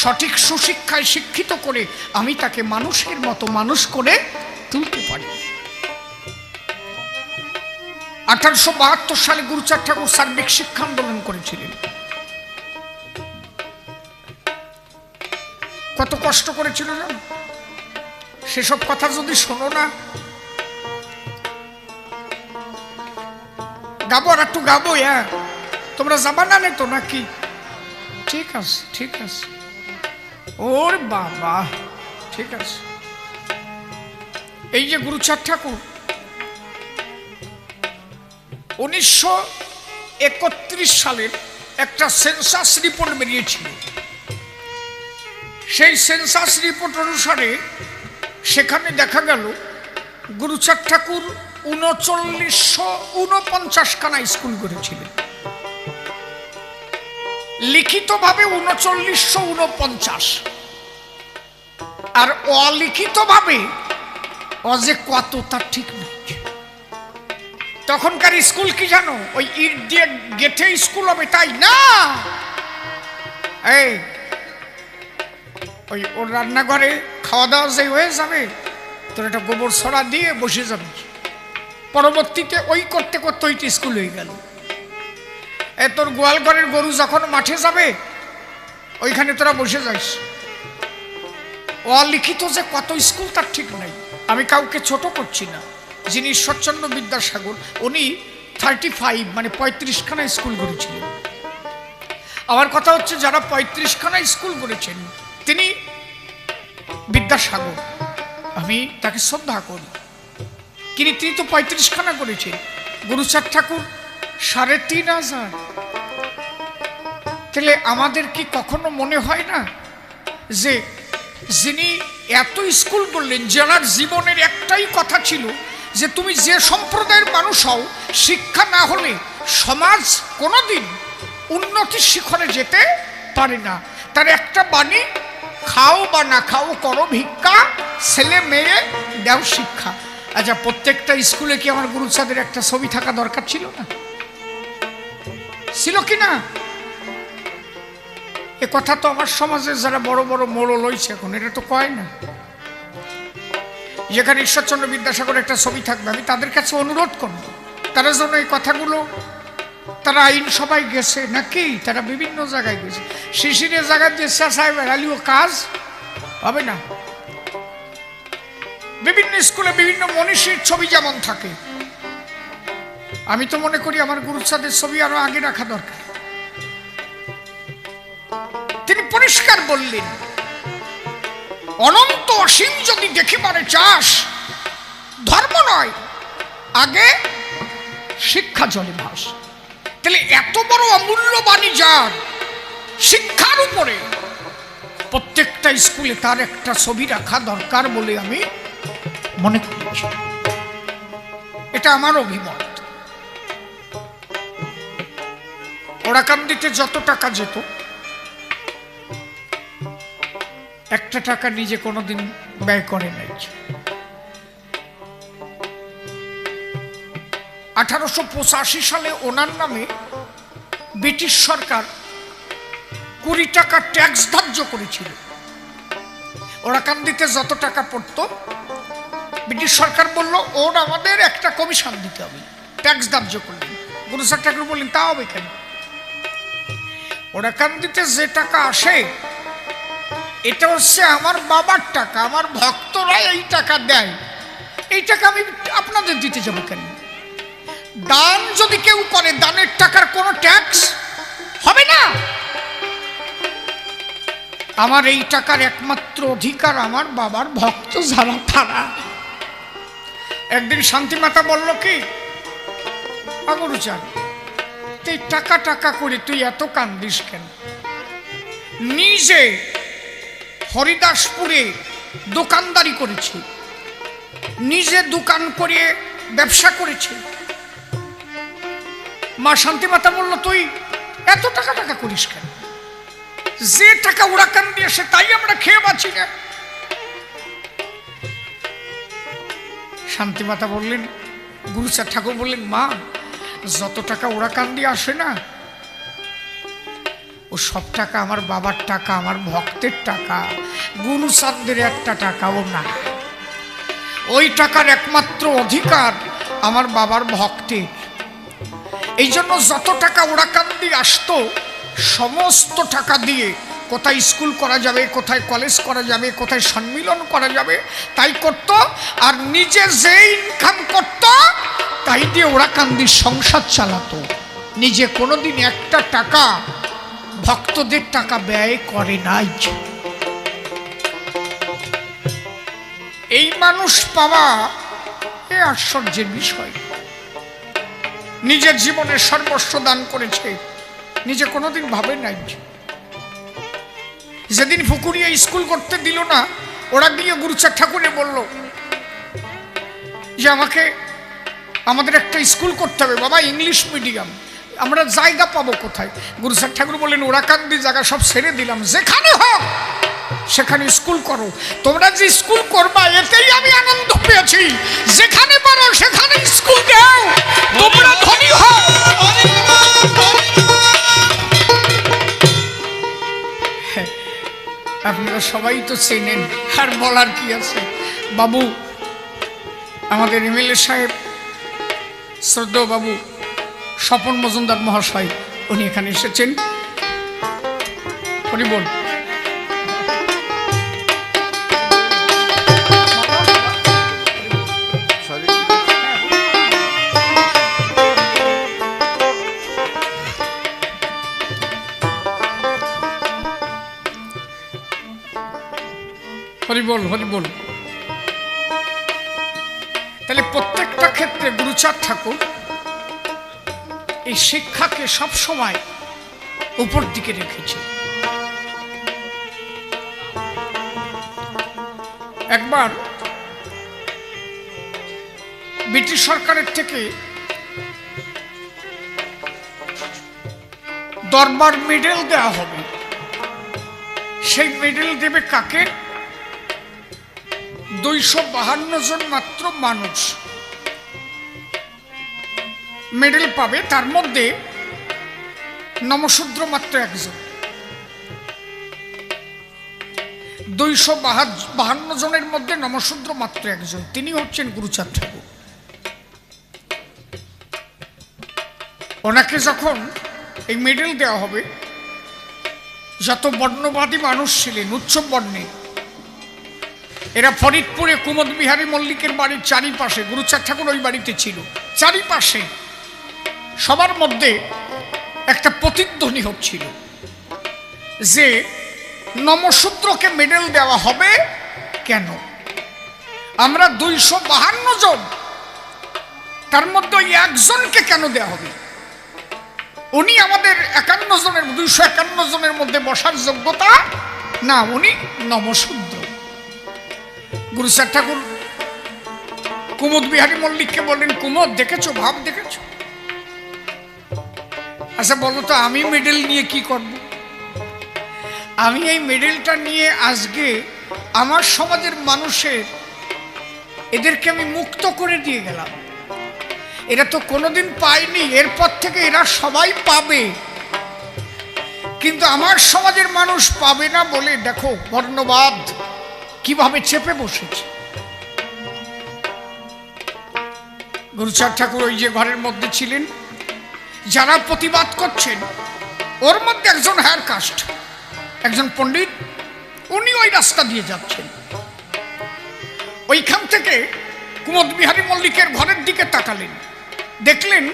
A: সঠিক সুশিক্ষায় শিক্ষিত করে আমি তাকে মানুষের মতো মানুষ করে তুলতে পারি। 1872 সালে গুরুচাঁদ ঠাকুর সার্বিক শিক্ষা আন্দোলন করেছিলেন। কত কষ্ট করেছিল জানো? সেসব কথা যদি শোনো না, গাবো আর একটু গাবো। হ্যাঁ, তোমরা যাবা না তো নাকি? ঠিক আছে, ঠিক আছে। ওর বাবা, ঠিক আছে। এই যে গুরুচাঁদ ঠাকুর 1931 সালের একটা সেন্সাস রিপোর্ট বেরিয়েছিল। সেই সেন্সাস রিপোর্ট অনুসারে সেখানে দেখা গেল গুরুচাঁদ ঠাকুর 3949 খানা স্কুল করেছিলেন। লিখিতভাবে 3949, আর অলিখিতভাবে অজে কত তার ঠিক নেই। তখনকার স্কুল কি জানো? ওই ইট দিয়ে গেটে স্কুল হবে তাই না। এই ওই ওর রান্নাঘরে খাওয়া দাওয়া যে হয়ে যাবে, তোর একটা গোবর ছড়া দিয়ে বসে যাবি। পরবর্তীতে ওই করতে করতে ওইটি স্কুল হয়ে গেল। তোর গোয়াল ঘরের গরু যখন মাঠে যাবে ওইখানে তোরা বসে যাইস। অলিখিত যে কত স্কুল তার ঠিক নাই। আমি কাউকে ছোট করছি না। যিনি ঈশ্বরচন্দ্র বিদ্যাসাগর, উনি 35 মানে 35 খানা স্কুল করেছিলেন। আমার কথা হচ্ছে যারা 35 খানা স্কুল করেছেন তিনি বিদ্যাসাগর, আমি তাকে শ্রদ্ধা করি। তিনি তো 35 খানা করেছেন। গুরুচাঁদ ঠাকুর 3500। তাহলে আমাদের কি কখনো মনে হয় না যে যিনি এত স্কুল করলেন, যার জীবনের একটাই কথা ছিল যে তুমি যে সম্প্রদায়ের মানুষ হও, শিক্ষা না হলে সমাজ কোনোদিন উন্নতির শিখরে যেতে পারে না। তার একটা বাণী, খাও বা না খাও করো ভিক্ষা, ছেলে মেয়ে দাও শিক্ষা। আচ্ছা, প্রত্যেকটা স্কুলে কি আমার গুরুচাঁদের একটা ছবি থাকা দরকার ছিল না? ছিল কি না? এ কথা তো আমার সমাজের যারা বড় বড় মোড়ল হয়েছে এখন এটা তো কয় না। যেখানে ঈশ্বরচন্দ্র বিদ্যাসাগর একটা ছবি থাকবে, আমি তাদের কাছে অনুরোধ করব তারা যেন এই কথাগুলো, তারা আইনসভায় গেছে নাকি, তারা বিভিন্ন জায়গায় গেছে, শিশিরের জায়গায় যে সাহেব আলিও কাজ হবে না। বিভিন্ন স্কুলে বিভিন্ন মনীষীর ছবি যেমন থাকে, আমি তো মনে করি আমার গুরুচাঁদের ছবি আরো আগে রাখা দরকার। তিনি পরিষ্কার বললেন, অনন্ত অসীম যদি দেখিবারে চাস, ধর্ম নয় আগে শিক্ষা জলে ভাস। তাহলে এত বড় অমূল্য বাণী যার, শিক্ষার উপরে প্রত্যেকটা স্কুলে তার একটা ছবি রাখা দরকার বলে আমি মনে করছি। এটা আমার অভিমত। ওরাকান্দিতে যত টাকা যেত একটা টাকা নিজে কোনোদিন ব্যয় করে নাই। 1885 সালে ওনার নামে ব্রিটিশ সরকার 20 টাকা ট্যাক্স ধার্য করেছিল। ওরাকান্দিতে যত টাকা পড়তো ব্রিটিশ সরকার বলল ওর আমাদের একটা কমিশন দিতে হবে, ট্যাক্স ধার্য করলেন। গুরুচাঁদ ঠাকুর বললেন তা হবে কেন? ওরাকান্দিতে যে টাকা আসে এটা হচ্ছে আমার বাবার টাকা, আমার ভক্তরা এই টাকা দেয়, এই টাকা আমি আপনাদের দিতে যাবো কেন? দান যদি কেউ করে দানের টাকার কোনো ট্যাক্স হবে না। আমার এই টাকার একমাত্র অধিকার আমার বাবার ভক্ত যারা তারা। একদিন শান্তিমাতা বলল কি, গুরুচাঁদ তুই টাকা টাকা করে তুই এত কান্দিস কেন? নিজে হরিদাসপুরে দোকানদারি করেছি, নিজে দোকান করে ব্যবসা করেছি। মা শান্তিমাতা বলল তুই এত টাকা টাকা করিস কেন? যে টাকা ওরাকান্দি আসে তাই আমরা খেয়ে বাঁচি না। শান্তিমাতা বললেন, গুরুচাঁদ ঠাকুর বললেন, মা যত টাকা ওরাকান্দি আসে না ও সব টাকা আমার বাবার টাকা, আমার ভক্তের টাকা, গুরুচাঁদের একটা টাকাও না। ওই টাকার একমাত্র অধিকার আমার বাবার ভক্তের। এই জন্য যত টাকা ওরাকান্দি আসতো সমস্ত টাকা দিয়ে কোথায় স্কুল করা যাবে, কোথায় কলেজ করা যাবে, কোথায় সম্মিলন করা যাবে তাই করত। আর নিজে যে ইনকাম করত তাই দিয়ে ওরাকান্দির সংসার চালাতো। নিজে কোনোদিন একটা টাকা ভক্তদের টাকা ব্যয় করে নাই। এই মানুষ পাওয়া এ আশ্চর্যের বিষয়। নিজের জীবনের সর্বস্ব দান করেছে, নিজে কোনোদিন ভাবে নাই। যেদিন ফুকুরিয়া স্কুল করতে দিল না, ওরা গিয়ে গুরুচাঁদ ঠাকুরে বলল যে আমাদের একটা স্কুল করতে হবে বাবা, ইংলিশ মিডিয়াম, আমরা জায়গা পাবো কোথায়? গুরুচাঁদ ঠাকুর বললেন ওরাকান্দি জায়গা সব ছেড়ে দিলাম, যেখানে হোক সেখানে স্কুল করো। তোমরা যে স্কুল করবা এতেই আমি আনন্দ পেয়েছি। যেখানে পারো সেখানে স্কুল দাও, তোমরা ধনী হও। আপনারা সবাই তো চেনেন, আর বলার কি আছে। বাবু আমাদের এমএলএ সাহেব, শ্রদ্ধেয় বাবু স্বপন মজুমদার মহাশয়, উনি এখানে এসেছেন। উনি বল হরিবল হরিবল। তাহলে প্রত্যেকটা ক্ষেত্রে গুরুচাঁদ ঠাকুর এই শিক্ষাকে সব সময় উপর দিকে রেখেছে। একবার ব্রিটিশ সরকারের থেকে দরবার মেডেল দেওয়া হবে। সেই মেডেল দেবে কাকে? 252 জন মাত্র মানুষ মেডেল পাবে। তার মধ্যে নমশূদ্র মাত্র একজন। 252 জনের মধ্যে নমশূদ্র মাত্র একজন, তিনি হচ্ছেন গুরুচাঁদ ঠাকুর। ওনাকে যখন এই মেডেল দেওয়া হবে, যত বর্ণবাদী মানুষ ছিলেন উচ্চ বর্ণে, এরা ফরিদপুরে কুমদ বিহারী মল্লিকের বাড়ির চারিপাশে, গুরুচাঁদ ঠাকুর ওই বাড়িতে ছিল, চারিপাশে সবার মধ্যে একটা প্রতিধ্বনি হচ্ছিল যে নমশূদ্রকে মেডেল দেওয়া হবে কেন? আমরা 252 জন, তার মধ্যে একজনকে কেন দেওয়া হবে? উনি আমাদের 51 জনের 251 জনের মধ্যে বসার যোগ্যতা না, উনি নমশূদ্র। গুরুচাঁদ ঠাকুর কুমদ বিহারী মল্লিককে বললেন, কুমদ দেখেছো, ভাব দেখেছো? আচ্ছা বলো তো আমি মেডেল নিয়ে কি করব? আমি এই মেডেলটা নিয়ে আজকে আমার সমাজের মানুষের এদেরকে আমি মুক্ত করে দিয়ে গেলাম। এরা তো কোনোদিন পায়নি, এরপর থেকে এরা সবাই পাবে, কিন্তু আমার সমাজের মানুষ পাবে না বলে দেখো বর্ণবাদ কিভাবে চেপে বসেছে। গুরুচাঁদ ঠাকুর ওই যে ঘরের মধ্যে ছিলেন, যারা প্রতিবাদ করছেন ওর মধ্যে একজন হায়ার কাস্ট, একজন পণ্ডিত, উনি ওই রাস্তা দিয়ে যাচ্ছেন। ওইখান থেকে কুমদ বিহারী মল্লিকের ঘরের দিকে তাকালেন, দেখলেন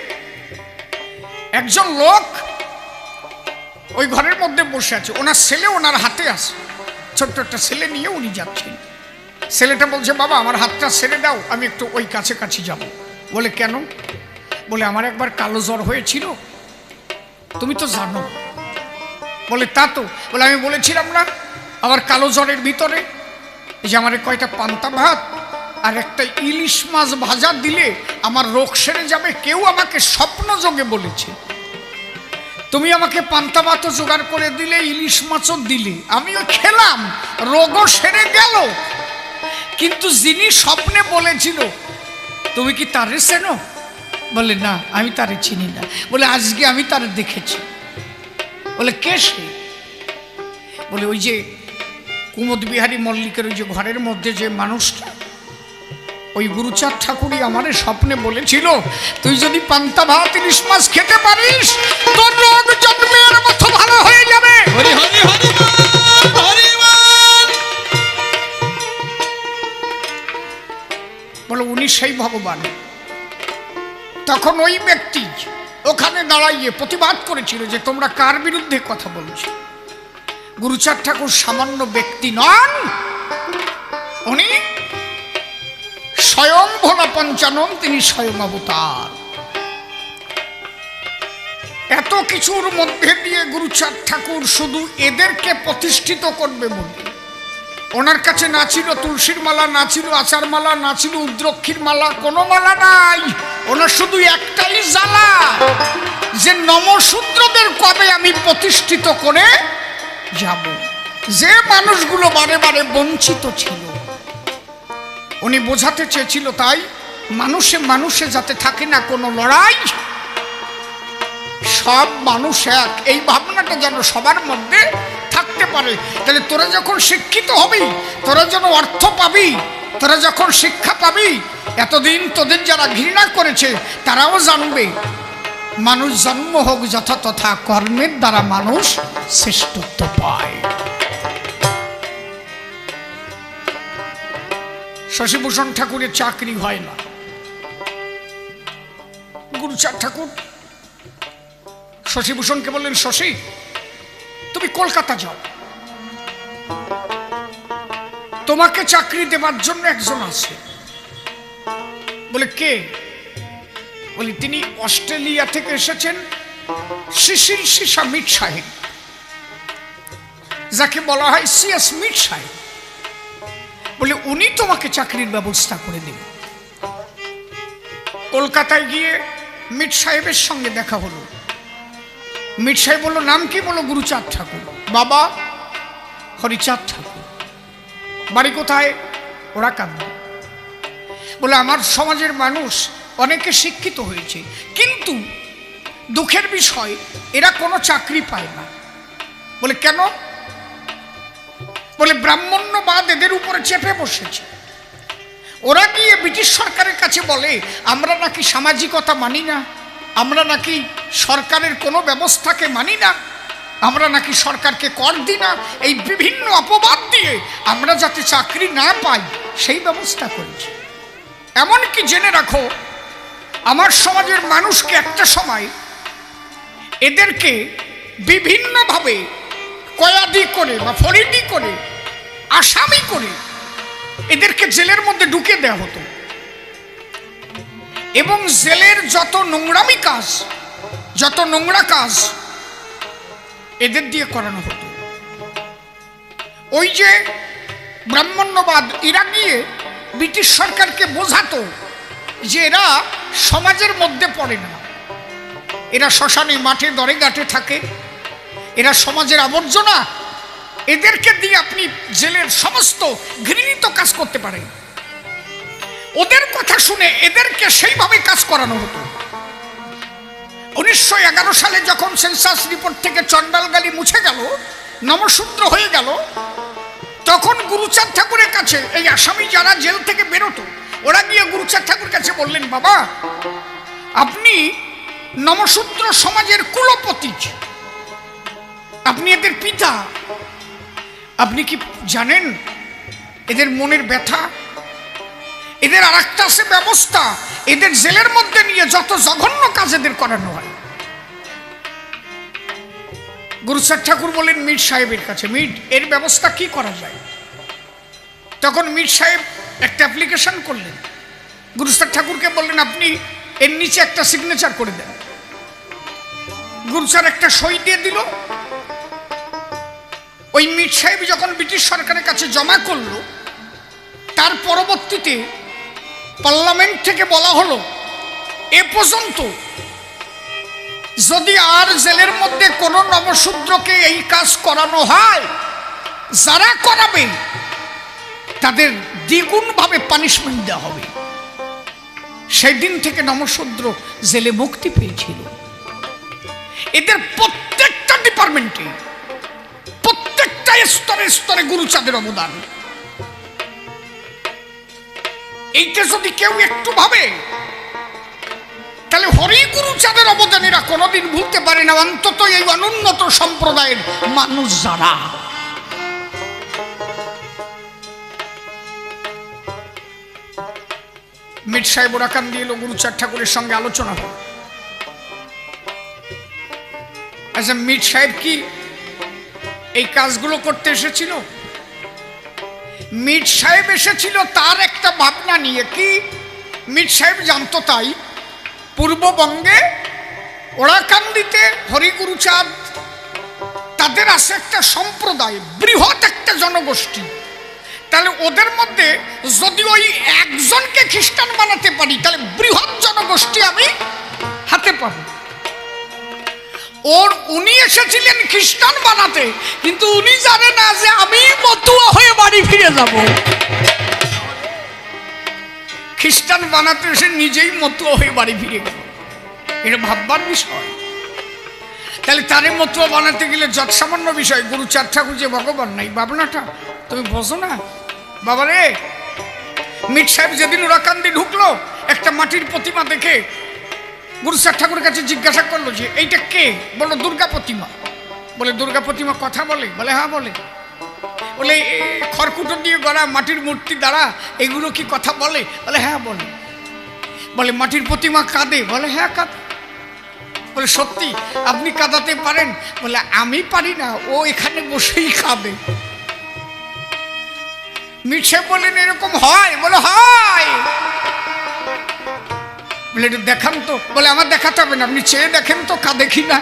A: একজন লোক ওই ঘরের মধ্যে বসে আছে, ওনার ছেলে ওনার হাতে আছে, ছোট্ট একটা ছেলে নিয়ে উনি যাচ্ছেন। ছেলেটা বলছে, বাবা আমার হাতটা ছেড়ে দাও, আমি একটু ওই কাছাকাছি যাব। বলে কেন? বলে আমার একবার কালো জ্বর হয়েছিল, তুমি তো জানো। বলে তা তো। বলে আমি বলেছিলাম না আমার কালো জ্বরের ভিতরে এই যে আমার কয়টা পান্তা ভাত আর একটা ইলিশ মাছ ভাজা দিলে আমার রোগ সেরে যাবে। কেউ আমাকে স্বপ্ন যোগে বলেছে, তুমি আমাকে পান্তা ভাতও জোগাড় করে দিলে, ইলিশ মাছও দিলে, আমিও খেলাম, রোগও সেরে গেল। কিন্তু যিনি স্বপ্নে বলেছিল তুমি কি তারে চেনো? বলে না আমি তারে চিনি না। বলে আজকে আমি তারে দেখেছি। বলে কে সে? বলে ওই যে কুমদ বিহারী মল্লিকের ওই যে ঘরের মধ্যে যে মানুষটা, ওই গুরুচাঁদ ঠাকুরই আমারে স্বপ্নে বলেছিল তুই যদি পান্তা ভাত ইলিশ মাছ খেতে পারিস তোর রোগ জন্মের মতো ভালো হয়ে যাবে। হরি হরি হরি হরি। বলে উনি সেই ভগবান। তখন ওই ব্যক্তি ওখানে দাঁড়াইয়ে প্রতিবাদ করেছিল যে তোমরা কার বিরুদ্ধে কথা বলছো। গুরুচাঁদ ঠাকুর সামান্য ব্যক্তি নন, উনি স্বয়ং ভোলা পঞ্চানন, তিনি স্বয়ং অবতার। এত কিছুর মধ্যে দিয়ে গুরুচাঁদ ঠাকুর শুধু এদেরকে প্রতিষ্ঠিত করবে বলে ওনার কাছে না ছিল তুলসীর মালা, না ছিল আচার মালা, না ছিল উদ্রক্ষীর মালা, কোনো মালা নাই। ওনার শুধু একটাই জ্বালা যে নমশূদ্রদের কবে আমি প্রতিষ্ঠিত করে যাব। যে মানুষগুলো বারে বারে বঞ্চিত ছিল উনি বোঝাতে চেয়েছিল, তাই মানুষে মানুষে যাতে থাকে না কোনো লড়াই, সব মানুষ এক, এই ভাবনাটা যেন সবার মধ্যে থাকতে পারে। তাহলে তোরা যখন শিক্ষিত হবি, তোরা যেন অর্থ পাবি, তোরা যখন শিক্ষা পাবি, এতদিন তোদের যারা ঘৃণা করেছে তারাও জানবে মানুষ জন্ম হোক যথা তথা, কর্মের দ্বারা মানুষ শ্রেষ্ঠত্ব পায়। শশীভূষণ ঠাকুরের চাকরি হয় না। গুরুচাঁদ ঠাকুর শশীভূষণকে বললেন, শশী তুমি কলকাতা যাও, তোমাকে চাকরি দেবার জন্য একজন আছে। বলে কে? বলি তিনি অস্ট্রেলিয়া থেকে এসেছেন, শিশির সিসা মিট সাহেব, যাকে বলা হয় সিএস মিট সাহেব। বলে উনি তোমাকে চাকরির ব্যবস্থা করে দেবেন। কলকাতায় গিয়ে মিট সাহেবের সঙ্গে দেখা হলো। মিট সাহেব বলল, নাম কি? বলো গুরুচাঁদ ঠাকুর। বাবা? হরিচাঁদ ঠাকুর। বাড়ি কোথায়? ওরা কান্দে। বলে আমার সমাজের মানুষ অনেকে শিক্ষিত হয়েছে, কিন্তু দুঃখের বিষয় এরা কোনো চাকরি পায় না। বলে কেন? বলে ব্রাহ্মণ্যবাদ এদের উপরে চেপে বসেছে। ওরা গিয়ে ব্রিটিশ সরকারের কাছে বলে আমরা নাকি সামাজিকতা মানি না, আমরা নাকি সরকারের কোনো ব্যবস্থাকে মানি না, আমরা নাকি সরকারকে কর দিই না। এই বিভিন্ন অপবাদ দিয়ে আমরা যাতে চাকরি না পাই সেই ব্যবস্থা করেছি। এমনকি জেনে রাখো, আমার সমাজের মানুষকে একটা সময় এদেরকে বিভিন্নভাবে কয়াদি করে বা ফরিদি করে, আসামি করে এদেরকে জেলের মধ্যে ঢুকে দেওয়া হতো, এবং জেলের যত নোংরামি কাজ, যত নোংরা কাজ এদের দিয়ে করানো হতো। ওই যে ব্রাহ্মণ্যবাদ, এরা গিয়ে ব্রিটিশ সরকারকে বোঝাতো যে এরা সমাজের মধ্যে পড়ে না, এরা শ্মশানে মাঠে দরে ঘাটে থাকে, এরা সমাজের আবর্জনা, এদেরকে দিয়ে আপনি জেলের সমস্ত ঘৃণিত কাজ করতে পারেন। ওদের কথা শুনে এদেরকে সেইভাবে কাজ করানো হতো। 1911 সালে যখন সেন্সাস রিপোর্ট থেকে চন্ডালগালি মুছে গেল, নমশূদ্র হয়ে গেল, তখন গুরুচাঁদ ঠাকুরের কাছে এই আসামি যারা জেল থেকে বেরোতো, ওরা গিয়ে গুরুচাঁদ ঠাকুর কাছে বললেন, বাবা আপনি নমশূদ্র সমাজের কুলপতি, আপনি এদের পিতা, আপনি কি জানেন এদের মনের ব্যথা? এদের আর একটা আছে ব্যবস্থা, এদের জেলের মধ্যে নিয়ে যত জঘন্য কাজ এদের করানো হয়। গুরুচাঁদ ঠাকুর বলেন মীর সাহেবের কাছে, মীর এর ব্যবস্থা কি করা যায়? তখন মীর সাহেব একটা অ্যাপ্লিকেশন করলেন, গুরুচাঁদ ঠাকুরকে বললেন আপনি এর নিচে একটা সিগনেচার করে দেন। গুরুচাঁদ একটা সই দিয়ে দিল। ওই মীর সাহেব যখন ব্রিটিশ সরকারের কাছে জমা করলো, তার পরবর্তীতে পার্লামেন্ট থেকে বলা হলো এ পর্যন্ত যদি আর জেলের মধ্যে কোনো নবশূদ্রকে এই কাজ করানো হয়, যারা করাবে তাদের দ্বিগুণভাবে পানিশমেন্ট দেওয়া হবে। সেই দিন থেকে নবশূদ্র জেলে মুক্তি পেয়েছিল। এদের প্রত্যেকটা ডিপার্টমেন্টে, প্রত্যেকটা স্তরে স্তরে গুরুচাঁদের অবদান। এইটা যদি কেউ একটু ভাবে, তাহলে হরি গুরুচাঁদের অবদান এরা কোনোদিন ভুলতে পারে না, অন্তত এই অনুন্নত সম্প্রদায়ের মানুষ যারা। মীর সাহেব ওরাকান দিয়ে এলো, গুরুচাঁদ ঠাকুরের সঙ্গে আলোচনা হল। আচ্ছা, মীর সাহেব কি এই কাজগুলো করতে এসেছিল? মীর সাহেব এসেছিল তার একটা ভাবনা নিয়ে। কি মীর সাহেব জানতো তাই, পূর্ববঙ্গে ওরাকান্দিতে হরিগুরুচাঁদ তাদের আছে একটা সম্প্রদায়, বৃহৎ একটা জনগোষ্ঠী। তাহলে ওদের মধ্যে যদি ওই একজনকে খ্রিস্টান বানাতে পারি, তাহলে বৃহৎ জনগোষ্ঠী আমি হাতে পাবো। উনি এসেছিলেন খ্রিস্টান বানাতে, কিন্তু উনি জানে না যে আমি মতুয়া হয়ে বাড়ি ফিরে যাব। খ্রিস্টান বানাতে এসে নিজেই মতুয়া হয়ে বাড়ি ফিরে গেল, এটা ভাববার বিষয়। তাহলে তারে মতুয়া বানাতে গেলে যত সামান্য বিষয়। গুরুচাঁদ ঠাকুর যে ভগবান নাই, ভাবনাটা তুমি বোঝো না বাবা রে। মীর সাহেব যেদিন ওরাকান্দি ঢুকলো, একটা মাটির প্রতিমা দেখে গুরুচাঁদ ঠাকুরের কাছে জিজ্ঞাসা করলো যে এইটা কে? বললো দুর্গা প্রতিমা। বলে দুর্গা প্রতিমা কথা বলে? বলে হ্যাঁ বলে। বলে খড়কুটো দিয়ে গড়া মাটির মূর্তি দ্বারা এগুলো কি কথা বলে? বলে হ্যাঁ বলে। বলে মাটির প্রতিমা কাঁদে? বলে হ্যাঁ কাঁদে। বলে সত্যি আপনি কাঁদাতে পারেন? বলে আমি পারি না, ও এখানে বসেই কাঁদে। মীর সাহেব বলেন এরকম হয়? বলে হয়। বলে একটু দেখান তো। বলে আমার দেখাতে হবে না, আপনি চেয়ে দেখেন তো কাঁদে কিনা।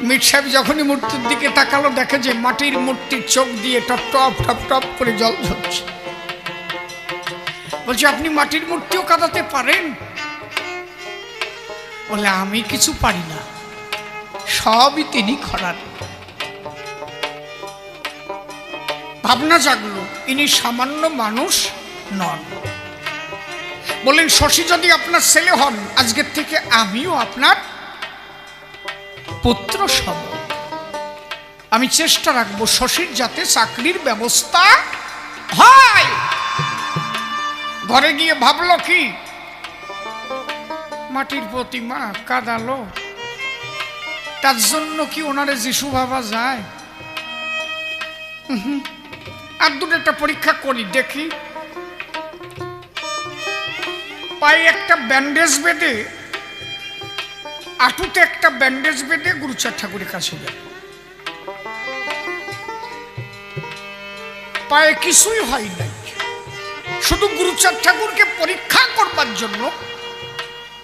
A: মীর সাহেব যখনই মূর্তির দিকে তাকালো, দেখে যে মাটির মূর্তির চোখ দিয়ে টপ টপ টপ টপ করে জল ঝরছে। বলছে আপনি মাটির মূর্তিও কাঁদাতে পারেন? বলে আমি কিছু পারি না, সবই তিনি করান। ভাবনা জাগলো, ইনি সামান্য মানুষ নন। বললেন শশী যদি আপনার ছেলে হন, আজকের থেকে আমিও আপনার পুত্র সম। আমি চেষ্টা রাখবো শশীর যাতে চাকরির ব্যবস্থা হয়। ঘরে গিয়ে ভাবলো কি, মাটির প্রতিমা কাঁদালো, তার জন্য কি ওনারে যিশু ভাবা যায়? আর দুটো একটা পরীক্ষা করি দেখি। পায়ে একটা ব্যান্ডেজ বেঁধে, আঁটুতে একটা ব্যান্ডেজ বেঁধে গুরুচাঁদ ঠাকুরের কাছে গেল। পায়ে কিছুই হয় নাই, শুধু গুরুচাঁদ ঠাকুরকে পরীক্ষা করবার জন্য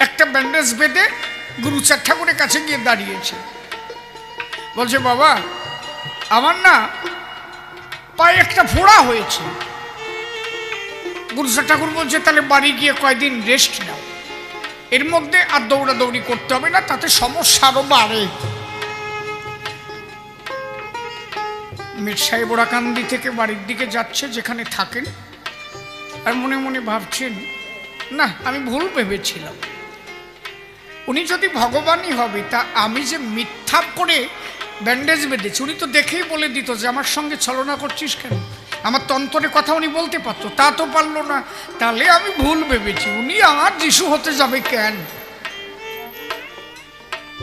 A: একটা ব্যান্ডেজ বেঁধে গুরুচাঁদ ঠাকুরের কাছে গিয়ে দাঁড়িয়েছে। বলছে বাবা আমার না পায়ে একটা ফোড়া হয়েছে। গুরুচাঁদ ঠাকুর বলছে তাহলে বাড়ি গিয়ে কয়দিন রেস্ট নাও, এর মধ্যে আর দৌড়াদৌড়ি করতে হবে না, তাতে সমস্যা আরো বাড়ে। মীর সাহেব ওরাকান্দি থেকে বাড়ির দিকে যাচ্ছে যেখানে থাকেন, আর মনে মনে ভাবছেন, না আমি ভুল ভেবেছিলাম, উনি যদি ভগবানই হবে তা আমি যে মিথ্যা করে ব্যান্ডেজ বেঁধেছি, উনি তো দেখেই বলে দিত যে আমার সঙ্গে ছলনা করছিস কেন, আমার তন্তরে কথা উনি বলতে পারতো, তা তো পারলো না, তাহলে আমি ভুল ভেবেছি, উনি আমার যিশু হতে যাবে কেন।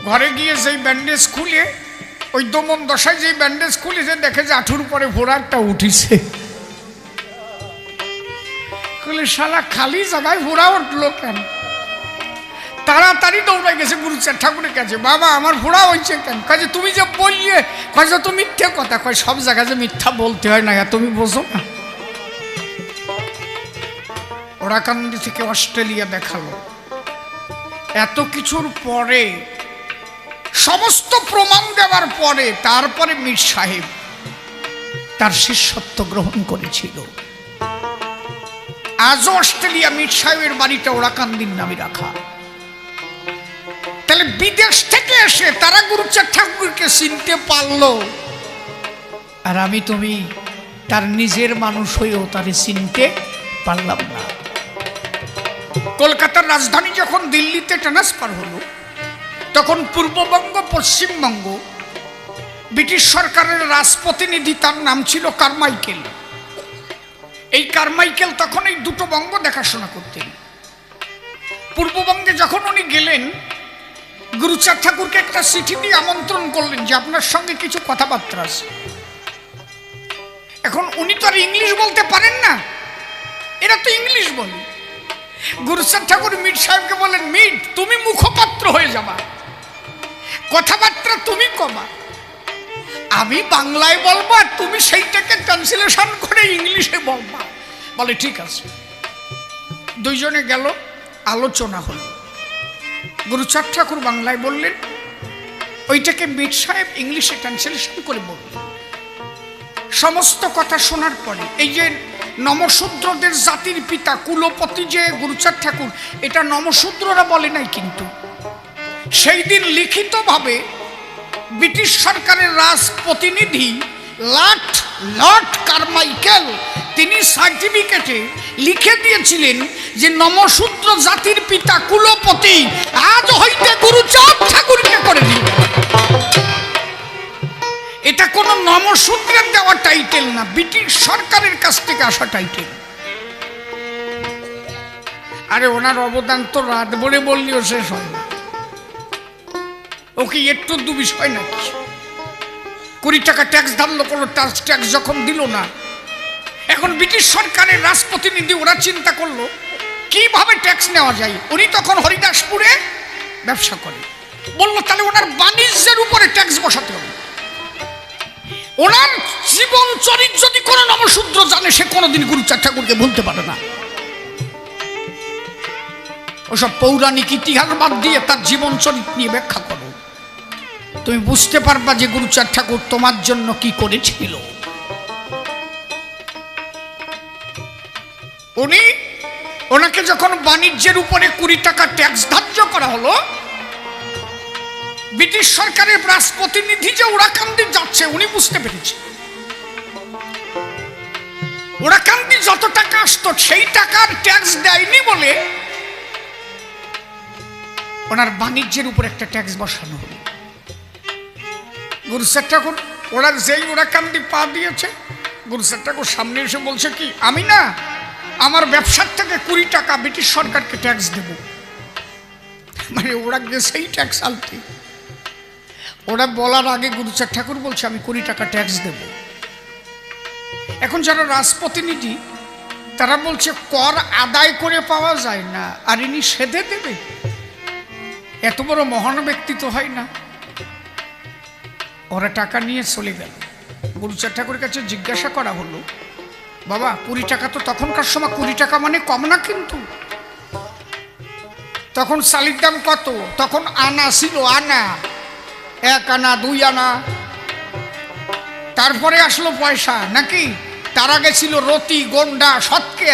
A: ঘরে গিয়ে যেই ব্যান্ডেজ খুলে, ওই দমন দশায় যেই ব্যান্ডেজ খুলেছে, দেখে যে আঁঠুর পরে ভোরারটা উঠিছে। শালা খালি জায়গায় ভোরা উঠলো কেন? তাড়াতাড়ি দৌড়াই গেছে গুরুচাঁদ ঠাকুরের কাছে, বাবা আমার ভোড়া হয়েছে কেন? কাজে তুমি যে বললে, কয় তো মিথ্যে কথা, কয় সব জায়গায় যে মিথ্যা বলতে হয় না তুমি বোঝো না। ওরাকান্দি থেকে অস্ট্রেলিয়া দেখালো, এত কিছুর পরে, সমস্ত প্রমাণ দেওয়ার পরে, তারপরে মীর সাহেব তার শিষ্যত্ব গ্রহণ করেছিল। আজও অস্ট্রেলিয়া মীর সাহেবের বাড়িটা ওরাকান্দির নামে রাখা। তাহলে বিদেশ থেকে এসে তারা গুরুচাঁদ ঠাকুরকে চিনতে পারলো, আর আমি তুমি তার নিজের মানুষ হয়েও তারে চিনতে পারলাম না। কলকাতার রাজধানী যখন দিল্লিতে ট্রান্সফার হলো, তখন পূর্ববঙ্গ পশ্চিমবঙ্গ ব্রিটিশ সরকারের রাজপ্রতিনিধি, তার নাম ছিল কারমাইকেল। এই কারমাইকেল তখন এই দুটো বঙ্গ দেখাশোনা করতেন। পূর্ববঙ্গে যখন উনি গেলেন, গুরুচাঁদ ঠাকুরকে একটা চিঠি দিয়ে আমন্ত্রণ করলেন যে আপনার সঙ্গে কিছু কথাবার্তা আছে। এখন উনি তো আর ইংলিশ বলতে পারেন না, এরা তো ইংলিশ বলে। গুরুচাঁদ ঠাকুর মীর সাহেবকে বলেন, মীর তুমি মুখপাত্র হয়ে যাবা, কথাবার্তা তুমি কবা, আমি বাংলায় বলবো আর তুমি সেইটাকে ট্রান্সলেশন করে ইংলিশে বলবা। বলে ঠিক আছে। দুইজনে গেল, আলোচনা হলো। গুরুচাঁদ ঠাকুর বাংলায় বললেন, ওইটাকে মীর সাহেব ইংলিশে ট্রান্সলেশন করে বললেন। সমস্ত কথা শোনার পরে, এই যে নমশূদ্রদের জাতির পিতা কুলপতি যে গুরুচাঁদ ঠাকুর, এটা নমশূদ্ররা বলে নাই, কিন্তু সেই দিন লিখিতভাবে ব্রিটিশ সরকারের রাজপ্রতিনিধি লর্ড কারমাইকেল, তিনি সার্টিফিকেটে লিখে দিয়েছিলেন যে নমশূদ্র জাতির পিতা কুলপতি আজ হইতে গুরুচাঁদ ঠাকুরকে করে দিল। এটা কোনো নমশূদ্রের দেওয়া টাইটেল না, ব্রিটিশ সরকারের কাছ থেকে আসা টাইটেল। আরে ওনার অবদান তো রাত ভরে বললেও শেষ হয় না। ওকে একটু দু বিষয় নাকি, 20 টাকা ট্যাক্স ধারলো, কোনো ট্যাক্স যখন দিল না, এখন ব্রিটিশ সরকারের রাজপ্রতিনিধি ওরা চিন্তা করলো কিভাবে ট্যাক্স নেওয়া যায়। উনি তখন হরিদাসপুরে ব্যবসা করে, বললো তাহলে ওনার বাণিজ্যের উপরে ট্যাক্স বসাতে হবে। ওনার জীবন চরিত যদি কোনো নমশূদ্র জানে, সে কোনোদিন গুরুচাঁদ ঠাকুরকে ভুলতে পারে না। ওসব পৌরাণিক ইতিহাস বাদ দিয়ে তার জীবন চরিত নিয়ে ব্যাখ্যা করো, তুমি বুঝতে পারবা যে গুরুচাঁদ ঠাকুর তোমার জন্য কি করেছিল। ওনাকে যখন বাণিজ্যের উপরে 20 টাকা ট্যাক্স ধার্য করা হলো, ব্রিটিশ সরকারের রাজপ্রতিনিধি যে ওরাকান্দি যাচ্ছে, উনি বুঝতে পেরেছে ওরাকান্দি যত টাকা আসতো সেই টাকার ট্যাক্স দেয়নি বলে ওনার বাণিজ্যের উপর একটা ট্যাক্স বসানো হলো। গুরুচাঁদ ঠাকুর ওরা যেই ওরাকান্দি পা দিয়েছে, গুরুচাঁদ ঠাকুর সামনে এসে বলছে কি, আমি না আমার ব্যবসার থেকে 20 টাকা ব্রিটিশ সরকারকে ট্যাক্স দেব। মানে ওরা গেছেই ট্যাক্স আনতে, ওরা বলার আগে গুরুচাঁদ ঠাকুর বলছে আমি 20 টাকা ট্যাক্স দেব। এখন যারা রাজপ্রতিনিধি তারা বলছে কর আদায় করে পাওয়া যায় না, আর ইনি সেধে দেবে, এত বড় মহান ব্যক্তি তো হয় না। ওরা টাকা নিয়ে চলে গেল। গুরুচাঁদ ঠাকুরের কাছে জিজ্ঞাসা করা হলো, বাবা 20 টাকা তো তখনকার সময় 20 টাকা মানে কম না, কিন্তু তখন চালের দাম কত? তখন আনা ছিল, আনা 1 আনা 2 আনা, তারপরে আসলো পয়সা নাকি, তার আগে ছিল রতি গন্ডা সৎকে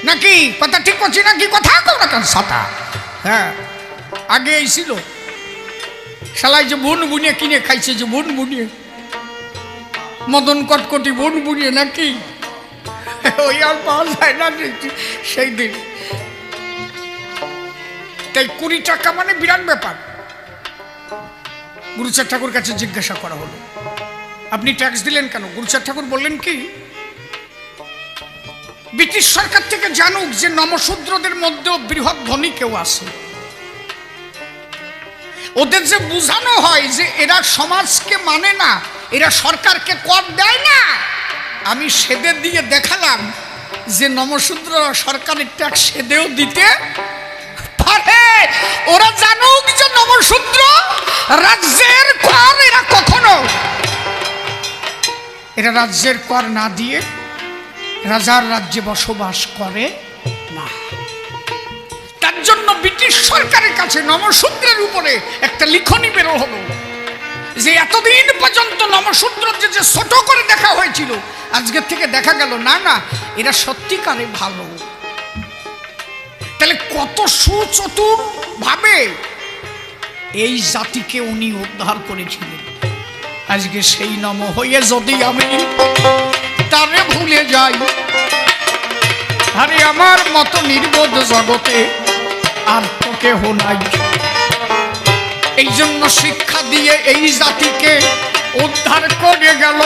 A: নাকি, কথা ঠিক করছি নাকি, কথা কেন সাতা, হ্যাঁ আগে এই ছিল। শালাই যে বুন বুনিয়ে কিনে খাইছে, যে বুন বুনিয়ে মদন কটকটি বোন বুড়িয়ে নাকি ওই আর পাওয়া যায় না সেই দিন। তাই 20 টাকা মানে বিরাট ব্যাপার। গুরুচাঁদ ঠাকুর কাছে জিজ্ঞাসা করা হলো, আপনি ট্যাক্স দিলেন কেন? গুরুচাঁদ ঠাকুর বললেন কি, ব্রিটিশ সরকার থেকে জানুক যে নমশূদ্রদের মধ্যেও বৃহৎ ধনী কেউ আছে, ওদের যে বোঝানো হয় যে এরা সমাজকে মানে না, এরা সরকারকে কর দেয় না, আমি সেদে দিয়ে দেখালাম যে নমশূদ্র সরকারের ট্যাক্স সেদেও দিতে পারে। ওরা জানুক যে নমশূদ্র রাজ্যের কর এরা কখনো, এরা রাজ্যের কর না দিয়ে রাজার রাজ্যে বসবাস করে না। তার জন্য ব্রিটিশ সরকারের কাছে নমশূদ্রের উপরে একটা লিখনি বেরো হলো যে এতদিন পর্যন্ত নমশূদ্রদের যে ছোট করে দেখা হয়েছিল, আজকের থেকে দেখা গেল না না এরা সত্যিকারে ভালো। তাহলে কত সুচতুর ভাবে এই জাতিকে উনি উদ্ধার করেছিলেন। আজকে সেই নম হয়ে যদি আমি তারে ভুলে যাই, আরে আমার মতো নির্বোধ জগতে আর তো কেহ নাই। এই জন্য শিক্ষা দিয়ে এই জাতিকে উদ্ধার করে গেল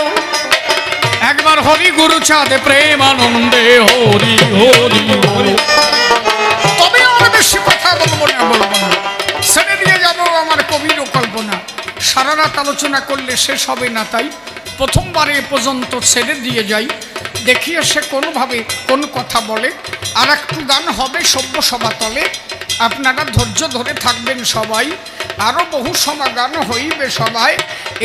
A: একবার হরি গুরুচাঁদ প্রেমানন্দে হরি হরি হরি। তবে আর বেশি কথা বলবো না, ছেড়ে দিয়ে যাব আমার কবির কল্পনা। সারা রাত আলোচনা করলে শেষ হবে না, তাই প্রথমবারে পর্যন্ত ছেড়ে দিয়ে যাই, দেখিয়ে সে কোনোভাবে কোন কথা বলে। আর একটু গান হবে সভ্য সভাতলে, আপনারা ধৈর্য ধরে থাকবেন সবাই। আরও বহু সমাগান হইবে সবাই।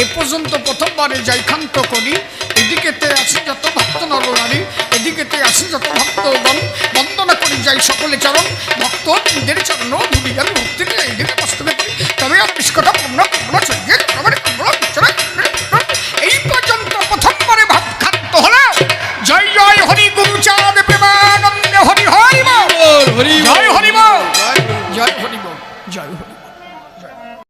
A: এ পর্যন্ত প্রথমবারে যাইখান্ত করি। এদিকেতে আছে যত ভক্ত নরনারী, এদিকেতে আছে যত ভক্তগণ, বন্দনা করি যাই সকলে চরণ ভক্তদের চরণ ধুলি গেল।